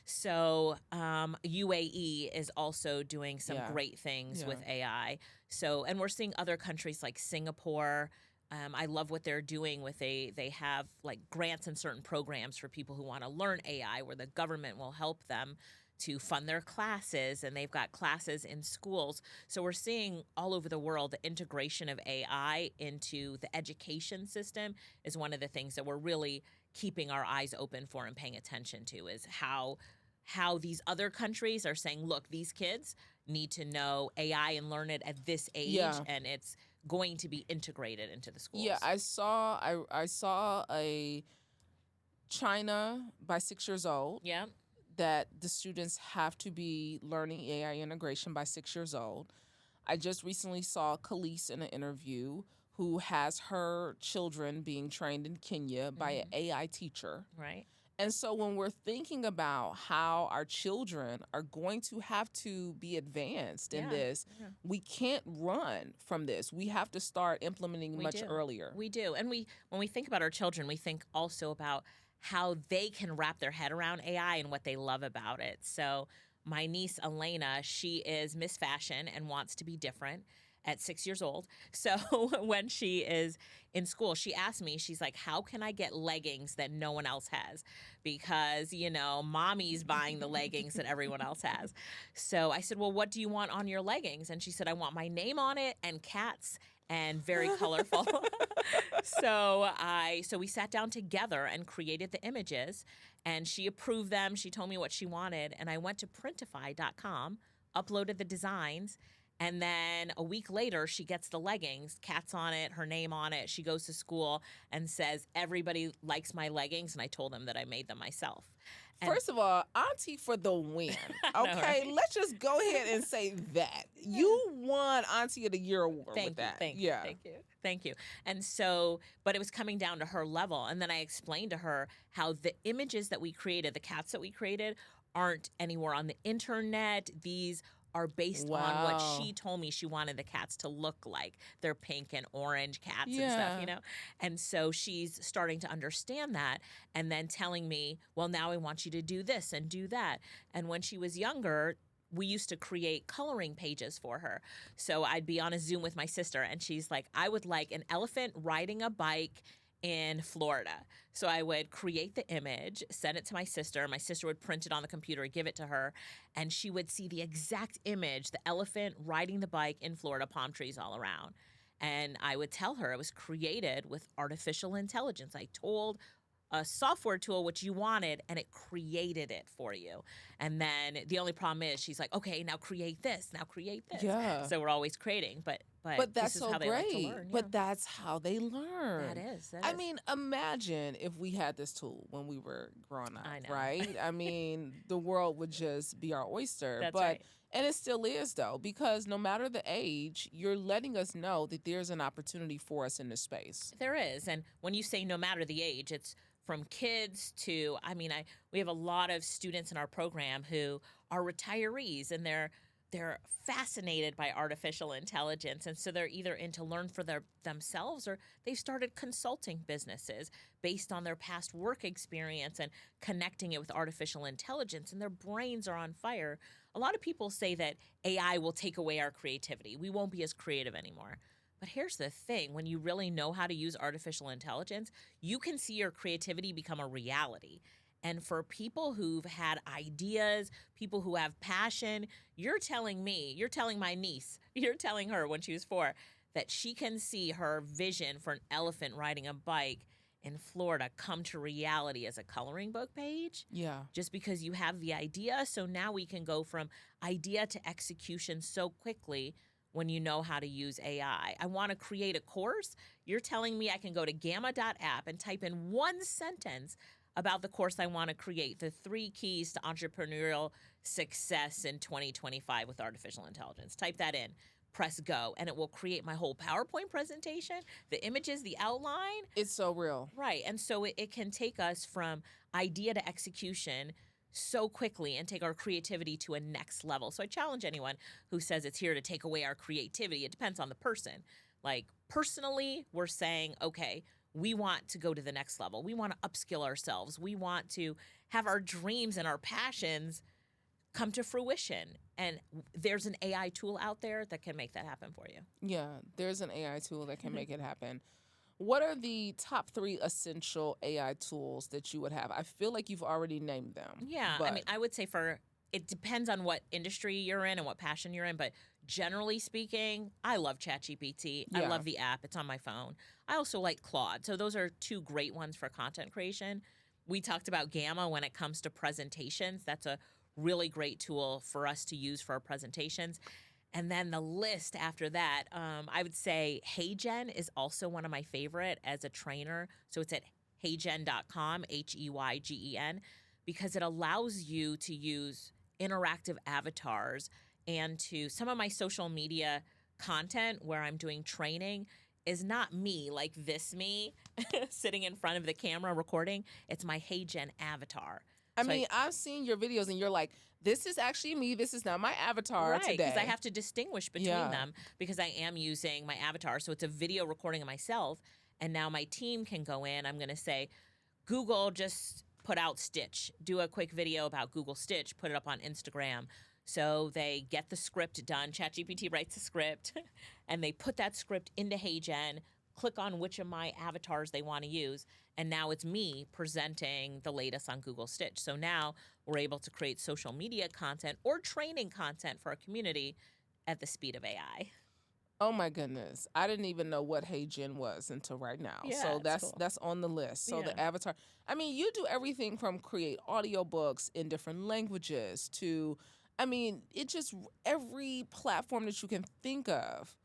So UAE is also doing some great things with AI. So, and we're seeing other countries like Singapore. I love what they're doing with they have like grants and certain programs for people who want to learn AI, where the government will help them to fund their classes, and they've got classes in schools. So we're seeing all over the world the integration of AI into the education system is one of the things that we're really keeping our eyes open for and paying attention to, is how these other countries are saying, look, these kids need to know AI and learn it at this age, and it's going to be integrated into the schools. Yeah, I saw a China by 6 years old. Yeah. That the students have to be learning AI integration by 6 years old. I just recently saw Khalees in an interview who has her children being trained in Kenya by an AI teacher. Right. And so when we're thinking about how our children are going to have to be advanced in this, we can't run from this. We have to start implementing much earlier. We do. And when we think about our children, we think also about how they can wrap their head around AI and what they love about it. So my niece, Elena, she is Miss Fashion and wants to be different at 6 years old. So when she is in school, she asked me, she's like, how can I get leggings that no one else has? Because, mommy's buying the leggings that everyone else has. So I said, well, what do you want on your leggings? And she said, I want my name on it and cats and very colorful. So we sat down together and created the images, and she approved them. She told me what she wanted, and I went to printify.com, uploaded the designs, and then a week later, she gets the leggings, cats on it, her name on it. She goes to school and says, everybody likes my leggings, and I told them that I made them myself. And first of all, Auntie for the win. Okay, know, right? Let's just go ahead and say that. You won Auntie of the Year award with that. Thank you. And so, but it was coming down to her level. And then I explained to her how the images that we created, the cats that we created, aren't anywhere on the internet. These are based on what she told me she wanted the cats to look like. They're pink and orange cats and stuff, And so she's starting to understand that and then telling me, well, now I want you to do this and do that. And when she was younger, we used to create coloring pages for her. So I'd be on a Zoom with my sister, and she's like, I would like an elephant riding a bike in Florida. So I would create the image, send it to my sister. My sister would print it on the computer, give it to her, and she would see the exact image, the elephant riding the bike in Florida, palm trees all around. And I would tell her it was created with artificial intelligence. I told a software tool which you wanted, and it created it for you. And then the only problem is she's like, okay, now create this, now create this. Yeah. So we're always creating, but that's this is so how they great. like to learn. But that's how they learn. That is. I mean, imagine if we had this tool when we were growing up, I know. right? I mean, the world would just be our oyster. That's right. And it still is, though, because no matter the age, you're letting us know that there's an opportunity for us in this space. There is. And when you say no matter the age, it's from kids to, we have a lot of students in our program who are retirees, and they're fascinated by artificial intelligence. And so they're either in to learn for themselves, or they've started consulting businesses based on their past work experience and connecting it with artificial intelligence, and their brains are on fire. A lot of people say that AI will take away our creativity. We won't be as creative anymore. But here's the thing. When you really know how to use artificial intelligence, you can see your creativity become a reality. And for people who've had ideas, people who have passion, you're telling my niece, you're telling her when she was 4, that she can see her vision for an elephant riding a bike in Florida come to reality as a coloring book page. Yeah. Just because you have the idea. So now we can go from idea to execution so quickly when you know how to use AI. I want to create a course. You're telling me I can go to gamma.app and type in one sentence about the course I want to create, the 3 keys to entrepreneurial success in 2025 with artificial intelligence. Type that in, press go, and it will create my whole PowerPoint presentation, the images, the outline. It's so real. Right, and so it can take us from idea to execution so quickly and take our creativity to a next level. So I challenge anyone who says it's here to take away our creativity. It depends on the person. Like, personally, we're saying, okay, we want to go to the next level. We want to upskill ourselves. We want to have our dreams and our passions come to fruition. And there's an AI tool out there that can make that happen for you. Yeah, there's an AI tool that can make it happen. What are the top 3 essential AI tools that you would have? I feel like you've already named them. Yeah, I would say it depends on what industry you're in and what passion you're in, but generally speaking, I love ChatGPT. Yeah. I love the app. It's on my phone. I also like Claude. So those are 2 great ones for content creation. We talked about Gamma when it comes to presentations. That's a really great tool for us to use for our presentations. And then the list after that, I would say HeyGen is also one of my favorite as a trainer. So it's at heygen.com, HEYGEN, because it allows you to use interactive avatars and to some of my social media content where I'm doing training. is not me, like this me sitting in front of the camera recording. It's my Hey Jen avatar. I mean, I've seen your videos and you're like, this is actually me. This is not my avatar right, today. because I have to distinguish between them because I am using my avatar. So it's a video recording of myself. And now my team can go in. I'm going to say, Google just put out Stitch. Do a quick video about Google Stitch. Put it up on Instagram. So they get the script done. ChatGPT writes the script, and they put that script into HeyGen, click on which of my avatars they want to use, and now it's me presenting the latest on Google Stitch. So now we're able to create social media content or training content for our community at the speed of AI. Oh my goodness. I didn't even know what Hey Jen was until right now. Yeah, so it's that's cool. that's on the list. So the Yeah. avatar. I mean, you do everything from create audiobooks in different languages to it just every platform that you can think of,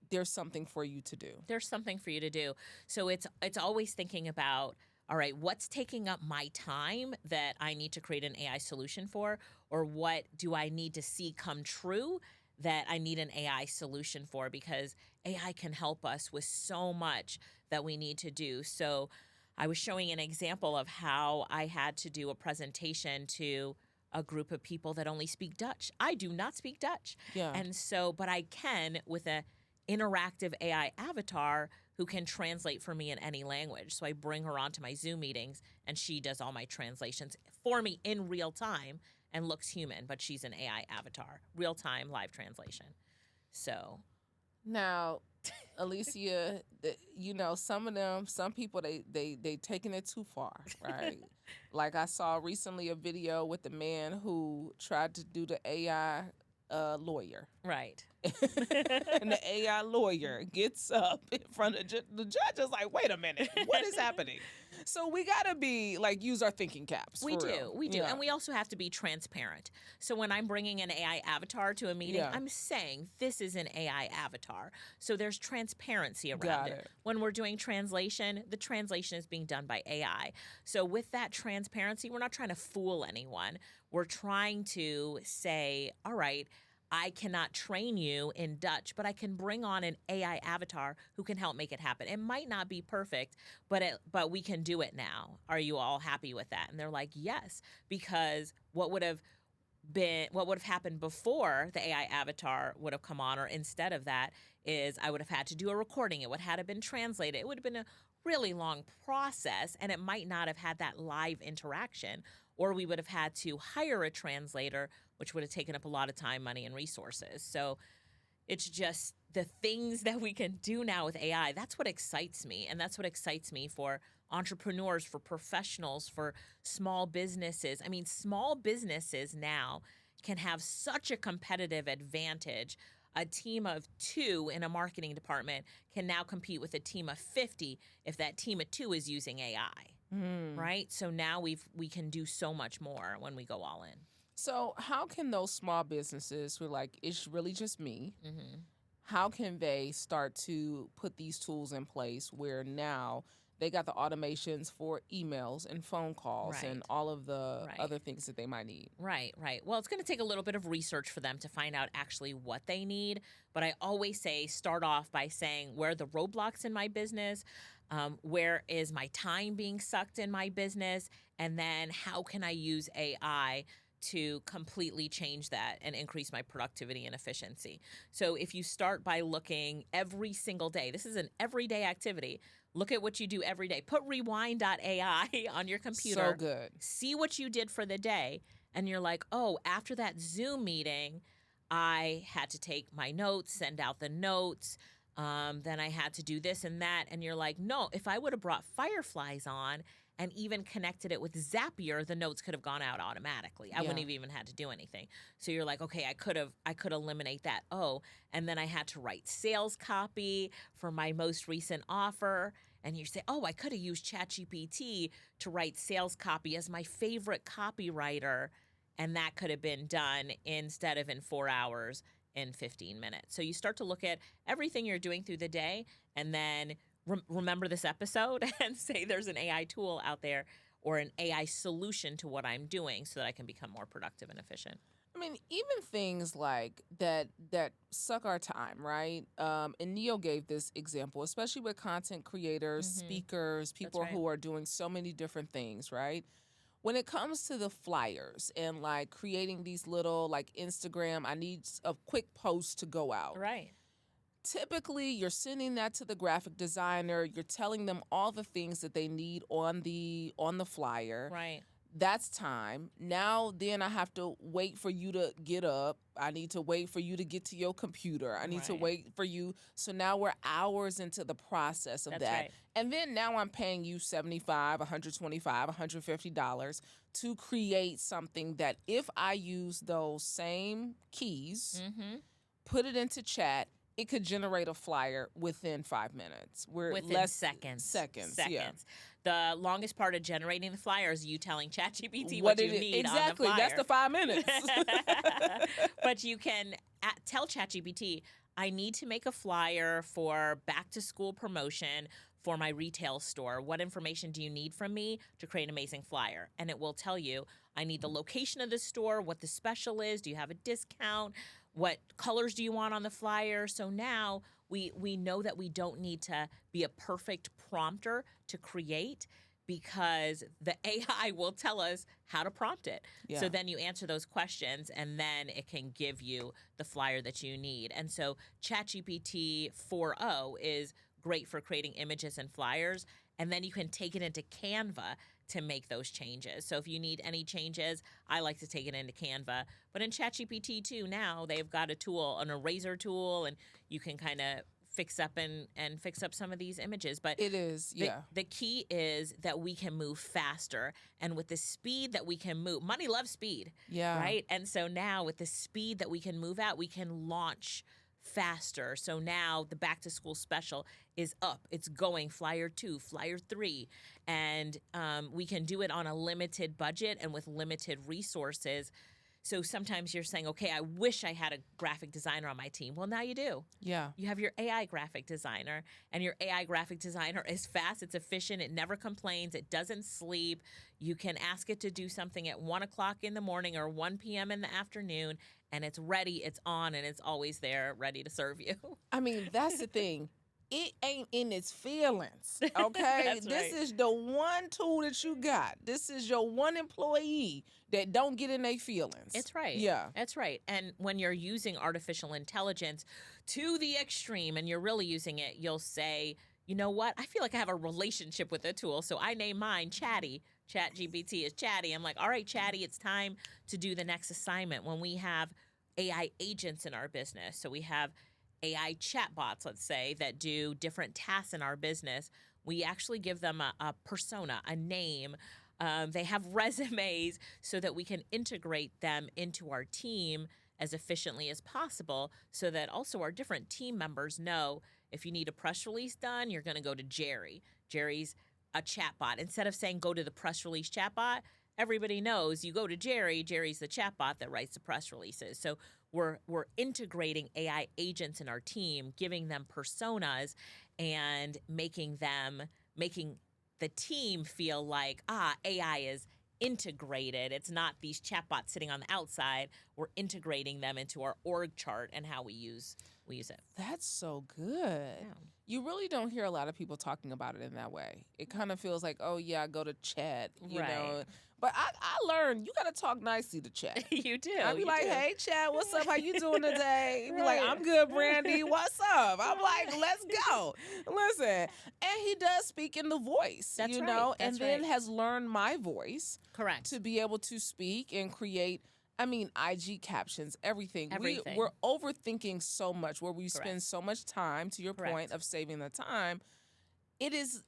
there's something for you to do. There's something for you to do. So it's always thinking about, all right, what's taking up my time that I need to create an AI solution for, or what do I need to see come true that I need an AI solution for, because AI can help us with so much that we need to do. So I was showing an example of how I had to do a presentation to a group of people that only speak Dutch. I do not speak Dutch. Yeah. And so, but I can with a interactive AI avatar who can translate for me in any language. So I bring her onto my Zoom meetings and she does all my translations for me in real time and looks human, but she's an AI avatar, real time live translation. So Now, Alicia, some people they taking it too far, right? Like I saw recently a video with the man who tried to do the AI lawyer. right. And the AI lawyer gets up in front of the judge is like, wait a minute, what is happening? So we got to be like, use our thinking caps. We for do. real. We do. Yeah. And we also have to be transparent. So when I'm bringing an AI avatar to a meeting, Yeah. I'm saying this is an AI avatar. So there's transparency around Got it. it. When we're doing translation, the translation is being done by AI. So with that transparency, we're not trying to fool anyone. We're trying to say, all right, I cannot train you in Dutch, but I can bring on an AI avatar who can help make it happen. It might not be perfect, but we can do it now. Are you all happy with that? And they're like, yes, because what would have happened before the AI avatar would have come on, or instead of that, is I would have had to do a recording. It would have been translated. It would have been a really long process, and it might not have had that live interaction, or we would have had to hire a translator, which would have taken up a lot of time, money, and resources. So it's just the things that we can do now with AI. That's what excites me. And that's what excites me for entrepreneurs, for professionals, for small businesses. I mean, small businesses now can have such a competitive advantage. A team of 2 in a marketing department can now compete with a team of 50 if that team of 2 is using AI, right? So now we can do so much more when we go all in. So how can those small businesses who are like, it's really just me, how can they start to put these tools in place where now they got the automations for emails and phone calls Right. and all of the Right. other things that they might need? Right. Well, it's going to take a little bit of research for them to find out actually what they need. But I always say start off by saying, where are the roadblocks in my business? Where is my time being sucked in my business? And then how can I use AI to completely change that and increase my productivity and efficiency? So if you start by looking every single day, this is an everyday activity. Look at what you do every day. Put rewind.ai on your computer. So good. See what you did for the day. And you're like, oh, after that Zoom meeting, I had to take my notes, send out the notes. Then I had to do this and that. And you're like, no, if I would have brought Fireflies on and even connected it with Zapier, the notes could have gone out automatically. I wouldn't have even had to do anything. So you're like, okay, I could eliminate that. Oh, and then I had to write sales copy for my most recent offer. And you say, oh, I could have used ChatGPT to write sales copy as my favorite copywriter. And that could have been done instead of in 4 hours, in 15 minutes. So you start to look at everything you're doing through the day and then remember this episode and say there's an AI tool out there or an AI solution to what I'm doing so that I can become more productive and efficient. I mean, even things like that suck our time, right? And Neo gave this example, especially with content creators, speakers, people right. who are doing so many different things, right? When it comes to the flyers and like creating these little like Instagram, I need a quick post to go out. Right. Typically, you're sending that to the graphic designer. You're telling them all the things that they need on the flyer. Right. That's time. Now, then I have to wait for you to get up. I need to wait for you to get to your computer. I need to Right. wait for you. So now we're hours into the process of That's that. right. And then now I'm paying you $75, $125, $150 to create something that if I use those same keys, put it into chat, it could generate a flyer within 5 minutes. Within seconds. Seconds. Yeah. The longest part of generating the flyer is you telling ChatGPT what you need exactly. on the flyer. That's the 5 minutes. But you can tell ChatGPT, I need to make a flyer for back to school promotion for my retail store. What information do you need from me to create an amazing flyer? And it will tell you, I need the location of the store, what the special is, do you have a discount, what colors do you want on the flyer? So now we know that we don't need to be a perfect prompter to create, because the AI will tell us how to prompt it. Yeah. So then you answer those questions and then it can give you the flyer that you need. And so ChatGPT 4.0 is great for creating images and flyers. And then you can take it into Canva to make those changes. So if you need any changes, I like to take it into Canva. But in ChatGPT 2 now, they've got a tool, an eraser tool, and you can kind of fix up and fix up some of these images. But it is, yeah. The key is that we can move faster. And with the speed that we can move, money loves speed, right? And so now with the speed that we can move at, we can launch faster. So now the back to school special is up. It's going flyer 2, flyer 3. And we can do it on a limited budget and with limited resources. So sometimes you're saying, okay, I wish I had a graphic designer on my team. Well, now you do. Yeah. You have your AI graphic designer, and your AI graphic designer is fast, it's efficient, it never complains, it doesn't sleep. You can ask it to do something at 1 o'clock in the morning or 1 p.m. in the afternoon, and it's ready, it's on, and it's always there ready to serve you. I mean, that's the thing. It ain't in its feelings, okay? That's this right. is the one tool that you got. This is your one employee that don't get in their feelings. It's right. Yeah. That's right. And when you're using artificial intelligence to the extreme and you're really using it, you'll say, you know what? I feel like I have a relationship with the tool. So I name mine Chatty. ChatGPT is Chatty. I'm like, all right, Chatty, it's time to do the next assignment. When we have AI agents in our business, so we have AI chatbots, let's say, that do different tasks in our business, we actually give them a persona, a name. They have resumes so that we can integrate them into our team as efficiently as possible, so that also our different team members know if you need a press release done, you're going to go to Jerry. Jerry's a chatbot. Instead of saying go to the press release chatbot, everybody knows you go to Jerry. Jerry's the chatbot that writes the press releases. So we're integrating AI agents in our team, giving them personas, and making the team feel like, AI is integrated. It's not these chatbots sitting on the outside. We're integrating them into our org chart and how we use it. That's so good. Yeah. You really don't hear a lot of people talking about it in that way. It kind of feels like, oh, yeah, I go to chat, you know. But I learned you got to talk nicely to chat. You do. I be like, hey, chat, what's up? How you doing today? He be Right. like, I'm good, Brandi. What's up? I'm like, let's go. Listen. And he does speak in the voice, That's you right. know, That's and then right. has learned my voice Correct. to be able to speak and create. I mean, IG captions, everything. Everything. We're overthinking so much where we spend Correct. so much time, to your Correct. point of saving the time. It is,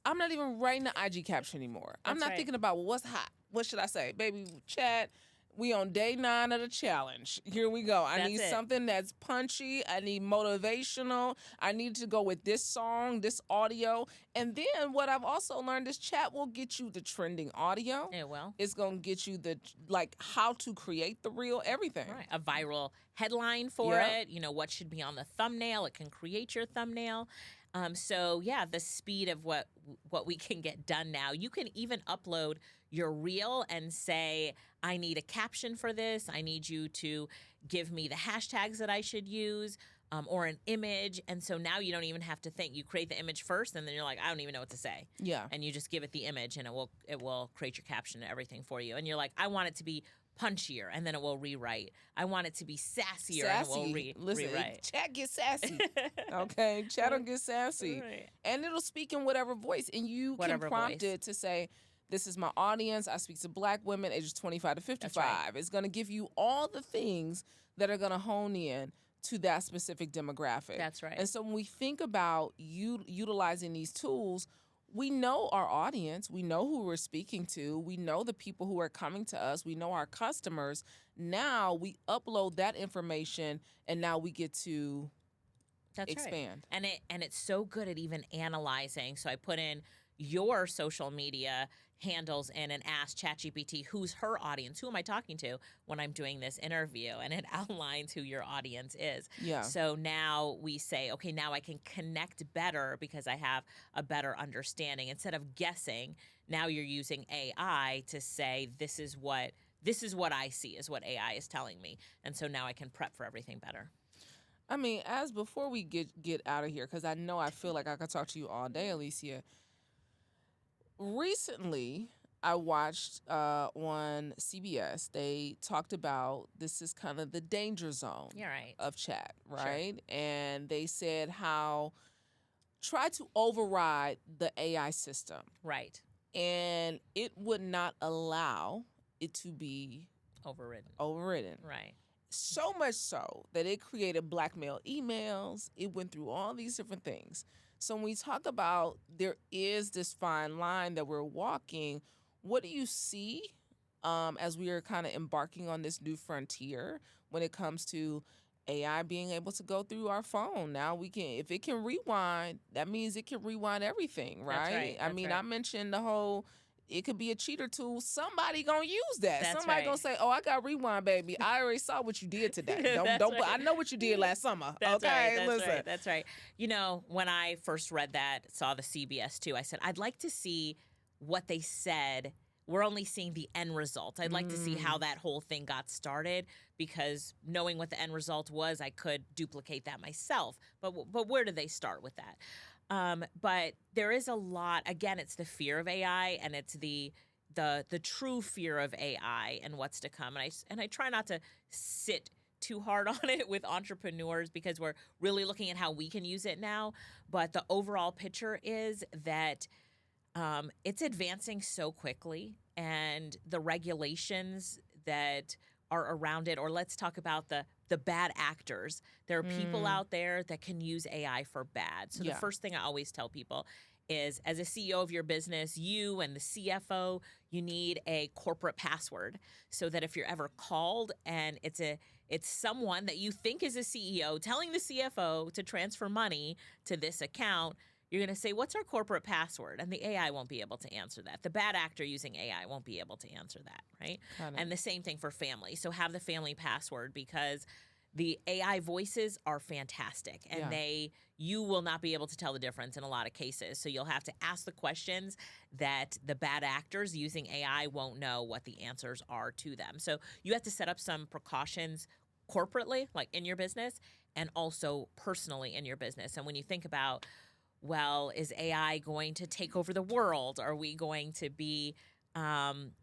I'm not even writing the IG caption anymore. I'm That's not right. thinking about, well, what's hot? What should I say? Baby, chat. We on day 9 of the challenge. Here we go. I That's need it. something that's punchy. I need motivational. I need to go with this song, this audio. And then what I've also learned is chat will get you the trending audio. It will. It's going to get you the, like, how to create the reel, everything. Right. A viral headline for Yep. it. You know, what should be on the thumbnail. It can create your thumbnail. So yeah, the speed of what we can get done now. You can even upload your reel and say, I need a caption for this. I need you to give me the hashtags that I should use. Or an image. And so now you don't even have to think. You create the image first, and then you're like, I don't even know what to say. Yeah. And you just give it the image, and it will create your caption and everything for you. And you're like, I want it to be punchier, and then it will rewrite. I want it to be sassier, and it will rewrite. Chat gets sassy. Okay, chat will get sassy. Right. And it'll speak in whatever voice. And you can prompt it to say, this is my audience. I speak to Black women ages 25 to 55. Right. It's going to give you all the things that are going to hone in to that specific demographic. That's right. And so when we think about utilizing these tools, we know our audience. We know who we're speaking to. We know the people who are coming to us. We know our customers. Now we upload that information, and now we get to expand. Right. And it's so good at even analyzing. So I put in your social media handles in and ask ChatGPT, who's her audience? Who am I talking to when I'm doing this interview? And it outlines who your audience is. Yeah. So now we say, okay, now I can connect better because I have a better understanding. Instead of guessing, now you're using AI to say, this is what I see is what AI is telling me. And so now I can prep for everything better. I mean, before we get out of here, because I feel like I could talk to you all day, Alicia. Recently, I watched on CBS. They talked about this is kind of the danger zone of chat, right? Sure. And they said how try to override the AI system. Right. And it would not allow it to be overridden. Right. So much so that it created blackmail emails. It went through all these different things. So when we talk about there is this fine line that we're walking, what do you see as we are kind of embarking on this new frontier when it comes to AI being able to go through our phone? Now we can, if it can rewind, that means it can rewind everything, right? That's right. I mean, I mentioned the whole, it could be a cheater tool. Somebody gonna use that. That's Somebody right. gonna say, "Oh, I got rewind, baby. I already saw what you did today. Don't. Right. I know what you did last summer. That's okay, right. listen. That's right. You know, when I first read that, saw the CBS too, I said, I'd like to see what they said. We're only seeing the end result. I'd like to see how that whole thing got started, because knowing what the end result was, I could duplicate that myself. But where do they start with that? But there is a lot. Again, it's the fear of AI, and it's the true fear of AI and what's to come. And I try not to sit too hard on it with entrepreneurs, because we're really looking at how we can use it now. But the overall picture is that it's advancing so quickly, and the regulations that are around it, or let's talk about the bad actors. There are people out there that can use AI for bad. So the first thing I always tell people is, as a CEO of your business, you and the CFO, you need a corporate password, so that if you're ever called and it's someone that you think is a CEO telling the CFO to transfer money to this account, you're going to say, what's our corporate password? And the AI won't be able to answer that. The bad actor using AI won't be able to answer that, right? And the same thing for family. So have the family password, because the AI voices are fantastic, and you will not be able to tell the difference in a lot of cases. So you'll have to ask the questions that the bad actors using AI won't know what the answers are to them. So you have to set up some precautions corporately, like in your business, and also personally in your business. And when you think about, well, is AI going to take over the world? Are we going to be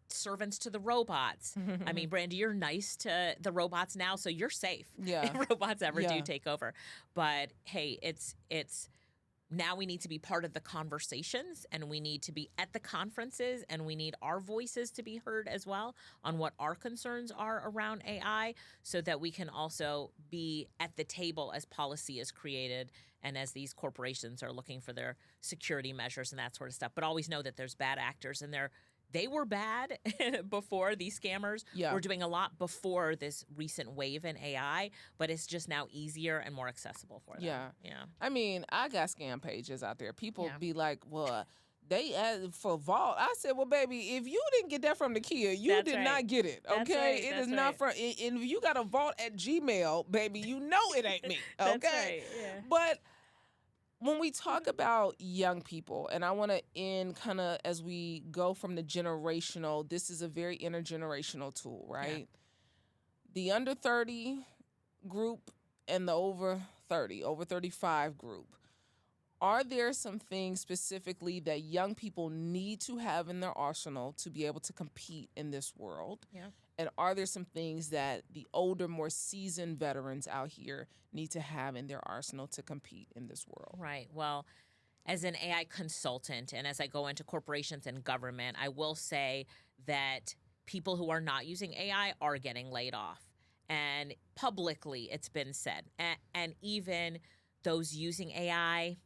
servants to the robots? I mean, Brandi, you're nice to the robots now, so you're safe if robots ever do take over. But hey, it's now we need to be part of the conversations, and we need to be at the conferences, and we need our voices to be heard as well on what our concerns are around AI, so that we can also be at the table as policy is created and as these corporations are looking for their security measures and that sort of stuff. But always know that there's bad actors, and they were bad before. These scammers were doing a lot before this recent wave in AI, but it's just now easier and more accessible for them. Yeah. I mean, I got scam pages out there. People be like, well, they asked for Vault. I said, well, baby, if you didn't get that from the kid, you did not get it, okay? It is not from, and if you got a Vault at Gmail, baby, you know it ain't me, okay? That's right. Yeah. But when we talk about young people, and I want to end kind of as we go from the generational, this is a very intergenerational tool, right? Yeah. The under 30 group and the over 30, over 35 group. Are there some things specifically that young people need to have in their arsenal to be able to compete in this world? Yeah. And are there some things that the older, more seasoned veterans out here need to have in their arsenal to compete in this world? Right. Well, as an AI consultant and as I go into corporations and government, I will say that people who are not using AI are getting laid off. And publicly, it's been said. And even those using AI,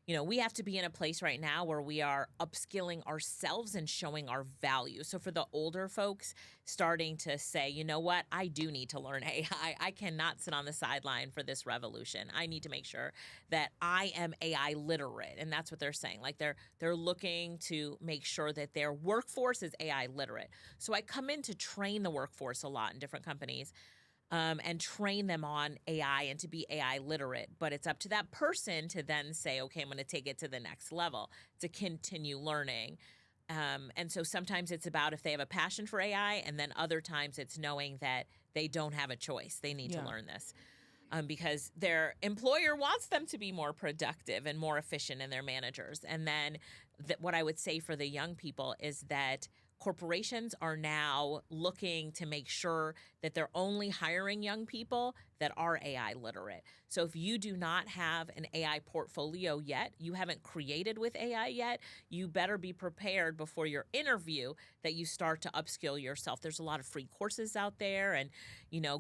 we have to be in a place right now where we are upskilling ourselves and showing our value. So for the older folks, starting to say, you know what, I do need to learn AI. I cannot sit on the sideline for this revolution. I need to make sure that I am AI literate. And that's what they're saying. Like they're looking to make sure that their workforce is AI literate. So I come in to train the workforce a lot in different companies. And train them on AI and to be AI literate. But it's up to that person to then say, okay, I'm going to take it to the next level, to continue learning. And so sometimes it's about if they have a passion for AI, and then other times it's knowing that they don't have a choice. They need to learn this. Because their employer wants them to be more productive and more efficient in their managers. And then what I would say for the young people is that corporations are now looking to make sure that they're only hiring young people that are AI literate. So if you do not have an AI portfolio yet, you haven't created with AI yet, you better be prepared before your interview that you start to upskill yourself. There's a lot of free courses out there, and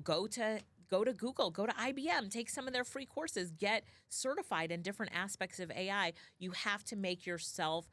go to Google, go to IBM, take some of their free courses, get certified in different aspects of AI. You have to make yourself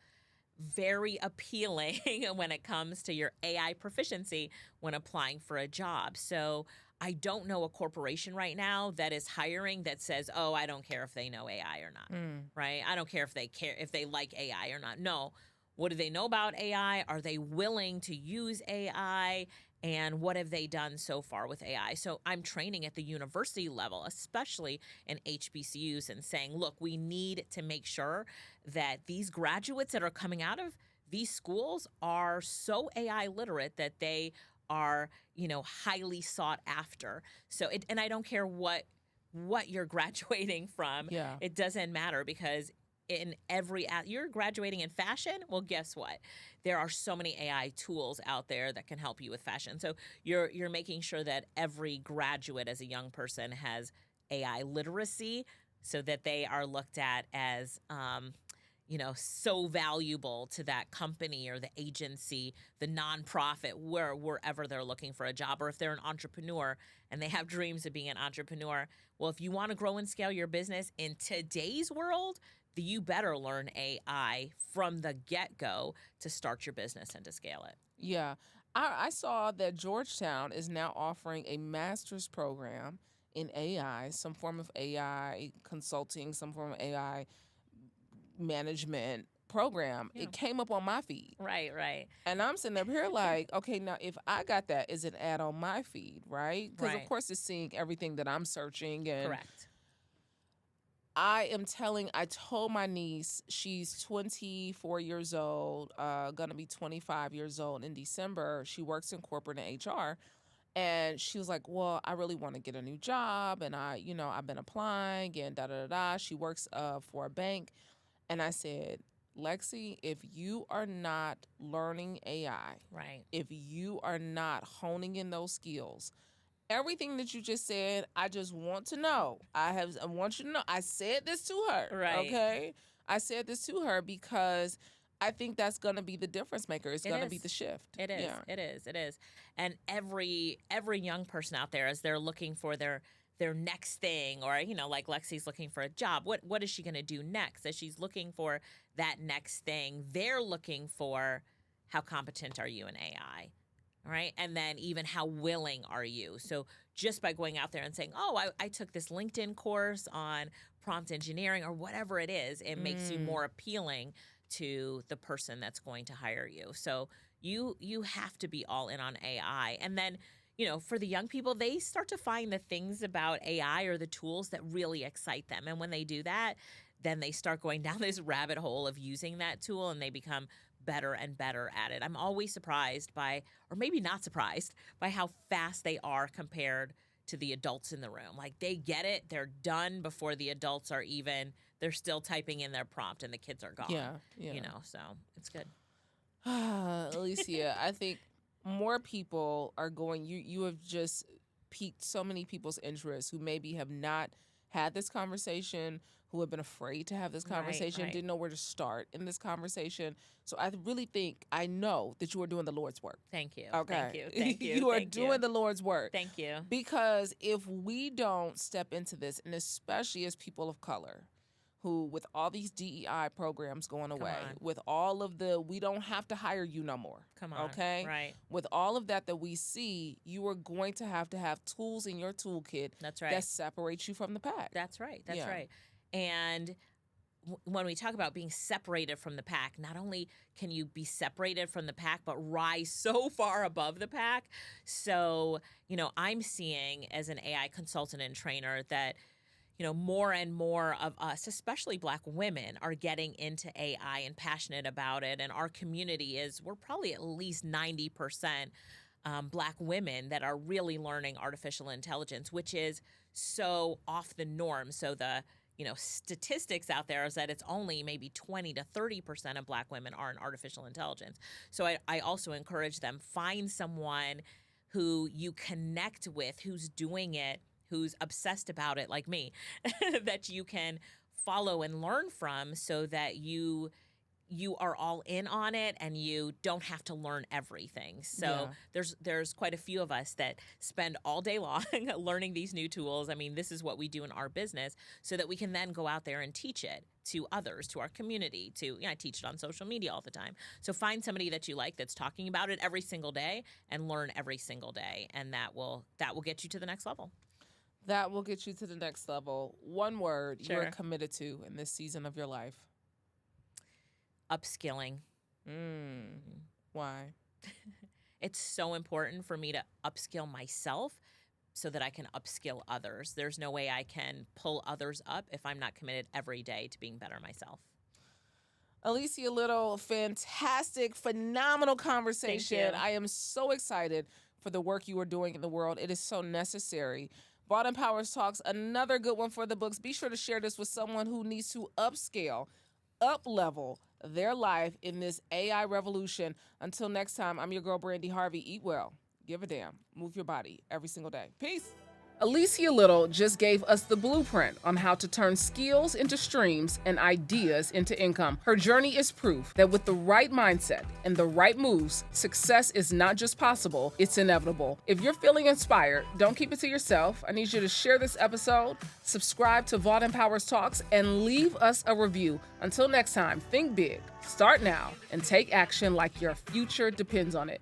very appealing when it comes to your AI proficiency when applying for a job. So I don't know a corporation right now that is hiring that says, oh, I don't care if they know AI or not, right? I don't care if they like AI or not. No. What do they know about AI? Are they willing to use AI? And what have they done so far with AI? So I'm training at the university level, especially in HBCUs, and saying, look, we need to make sure that these graduates that are coming out of these schools are so AI literate that they are, highly sought after. So, and I don't care what you're graduating from. Yeah. It doesn't matter, because you're graduating in fashion. Well, guess what? There are so many AI tools out there that can help you with fashion. So you're making sure that every graduate as a young person has AI literacy, so that they are looked at as, so valuable to that company or the agency, the nonprofit, wherever they're looking for a job. Or if they're an entrepreneur and they have dreams of being an entrepreneur, well, if you want to grow and scale your business in today's world, you better learn AI from the get-go to start your business and to scale it. Yeah. I saw that Georgetown is now offering a master's program in AI, some form of AI consulting, some form of AI management program. Yeah. It came up on my feed. Right. And I'm sitting up here like, okay, now if I got that, is it ad on my feed, right? Because of course it's seeing everything that I'm searching. And correct. I told my niece, she's 24 years old, gonna be 25 years old in December. She works in corporate and HR. And she was like, well, I really want to get a new job. And I've been applying and da-da-da-da. She works for a bank. And I said, Lexi, if you are not learning AI, right, if you are not honing in those skills, everything that you just said, I just want to know. I want you to know. I said this to her. Right. Okay? I said this to her because I think that's going to be the difference maker. It's going to be the shift. It is. Yeah. It is. And every young person out there, as they're looking for their next thing, or like Lexi's looking for a job, what is she going to do next? As she's looking for that next thing, they're looking for how competent are you in AI? All right. And then even how willing are you? So just by going out there and saying, oh, I took this LinkedIn course on prompt engineering or whatever it is, it makes you more appealing to the person that's going to hire you. So you have to be all in on AI. And then, for the young people, they start to find the things about AI or the tools that really excite them. And when they do that, then they start going down this rabbit hole of using that tool and they become better and better at it. I'm always surprised by, or maybe not surprised, by how fast they are compared to the adults in the room. Like they get it, they're done before the adults are even, they're still typing in their prompt and the kids are gone. Yeah. So it's good. Alicia, I think more people are going, you have just piqued so many people's interest who maybe have not had this conversation, who have been afraid to have this conversation, right. didn't know where to start in this conversation. So I really think, I know that you are doing the Lord's work. Thank you. Okay. Thank you. Thank you. You are doing the Lord's work. Thank you. Because if we don't step into this, and especially as people of color, who with all these DEI programs going away, with all of the, we don't have to hire you no more. Come on. Okay? Right. With all of that we see, you are going to have tools in your toolkit That's right. that separates you from the pack. That's right. That's right. And when we talk about being separated from the pack, not only can you be separated from the pack, but rise so far above the pack. So, I'm seeing as an AI consultant and trainer that, more and more of us, especially Black women, are getting into AI and passionate about it. And our community we're probably at least 90% Black women that are really learning artificial intelligence, which is so off the norm. So the statistics out there is that it's only maybe 20 to 30% of Black women are in artificial intelligence. So I also encourage them, find someone who you connect with, who's doing it, who's obsessed about it like me, that you can follow and learn from so that you are all in on it and you don't have to learn everything. So there's quite a few of us that spend all day long learning these new tools. I mean, this is what we do in our business so that we can then go out there and teach it to others, to our community, I teach it on social media all the time. So find somebody that you like that's talking about it every single day and learn every single day. And that will get you to the next level. That will get you to the next level. One word Sure. you're committed to in this season of your life. Upskilling. Why? It's so important for me to upskill myself so that I can upskill others. There's no way I can pull others up if I'm not committed every day to being better myself. Alicia Lyttle, fantastic, phenomenal conversation. Thank you. I am so excited for the work you are doing in the world. It is so necessary. Vaught and Powers Talks, another good one for the books. Be sure to share this with someone who needs to upscale, up-level their life in this AI revolution. Until next time, I'm your girl, Brandi Harvey. Eat well, give a damn, move your body every single day. Peace. Alicia Lyttle just gave us the blueprint on how to turn skills into streams and ideas into income. Her journey is proof that with the right mindset and the right moves, success is not just possible, it's inevitable. If you're feeling inspired, don't keep it to yourself. I need you to share this episode, subscribe to Vaught and Powers Talks, and leave us a review. Until next time, think big, start now, and take action like your future depends on it.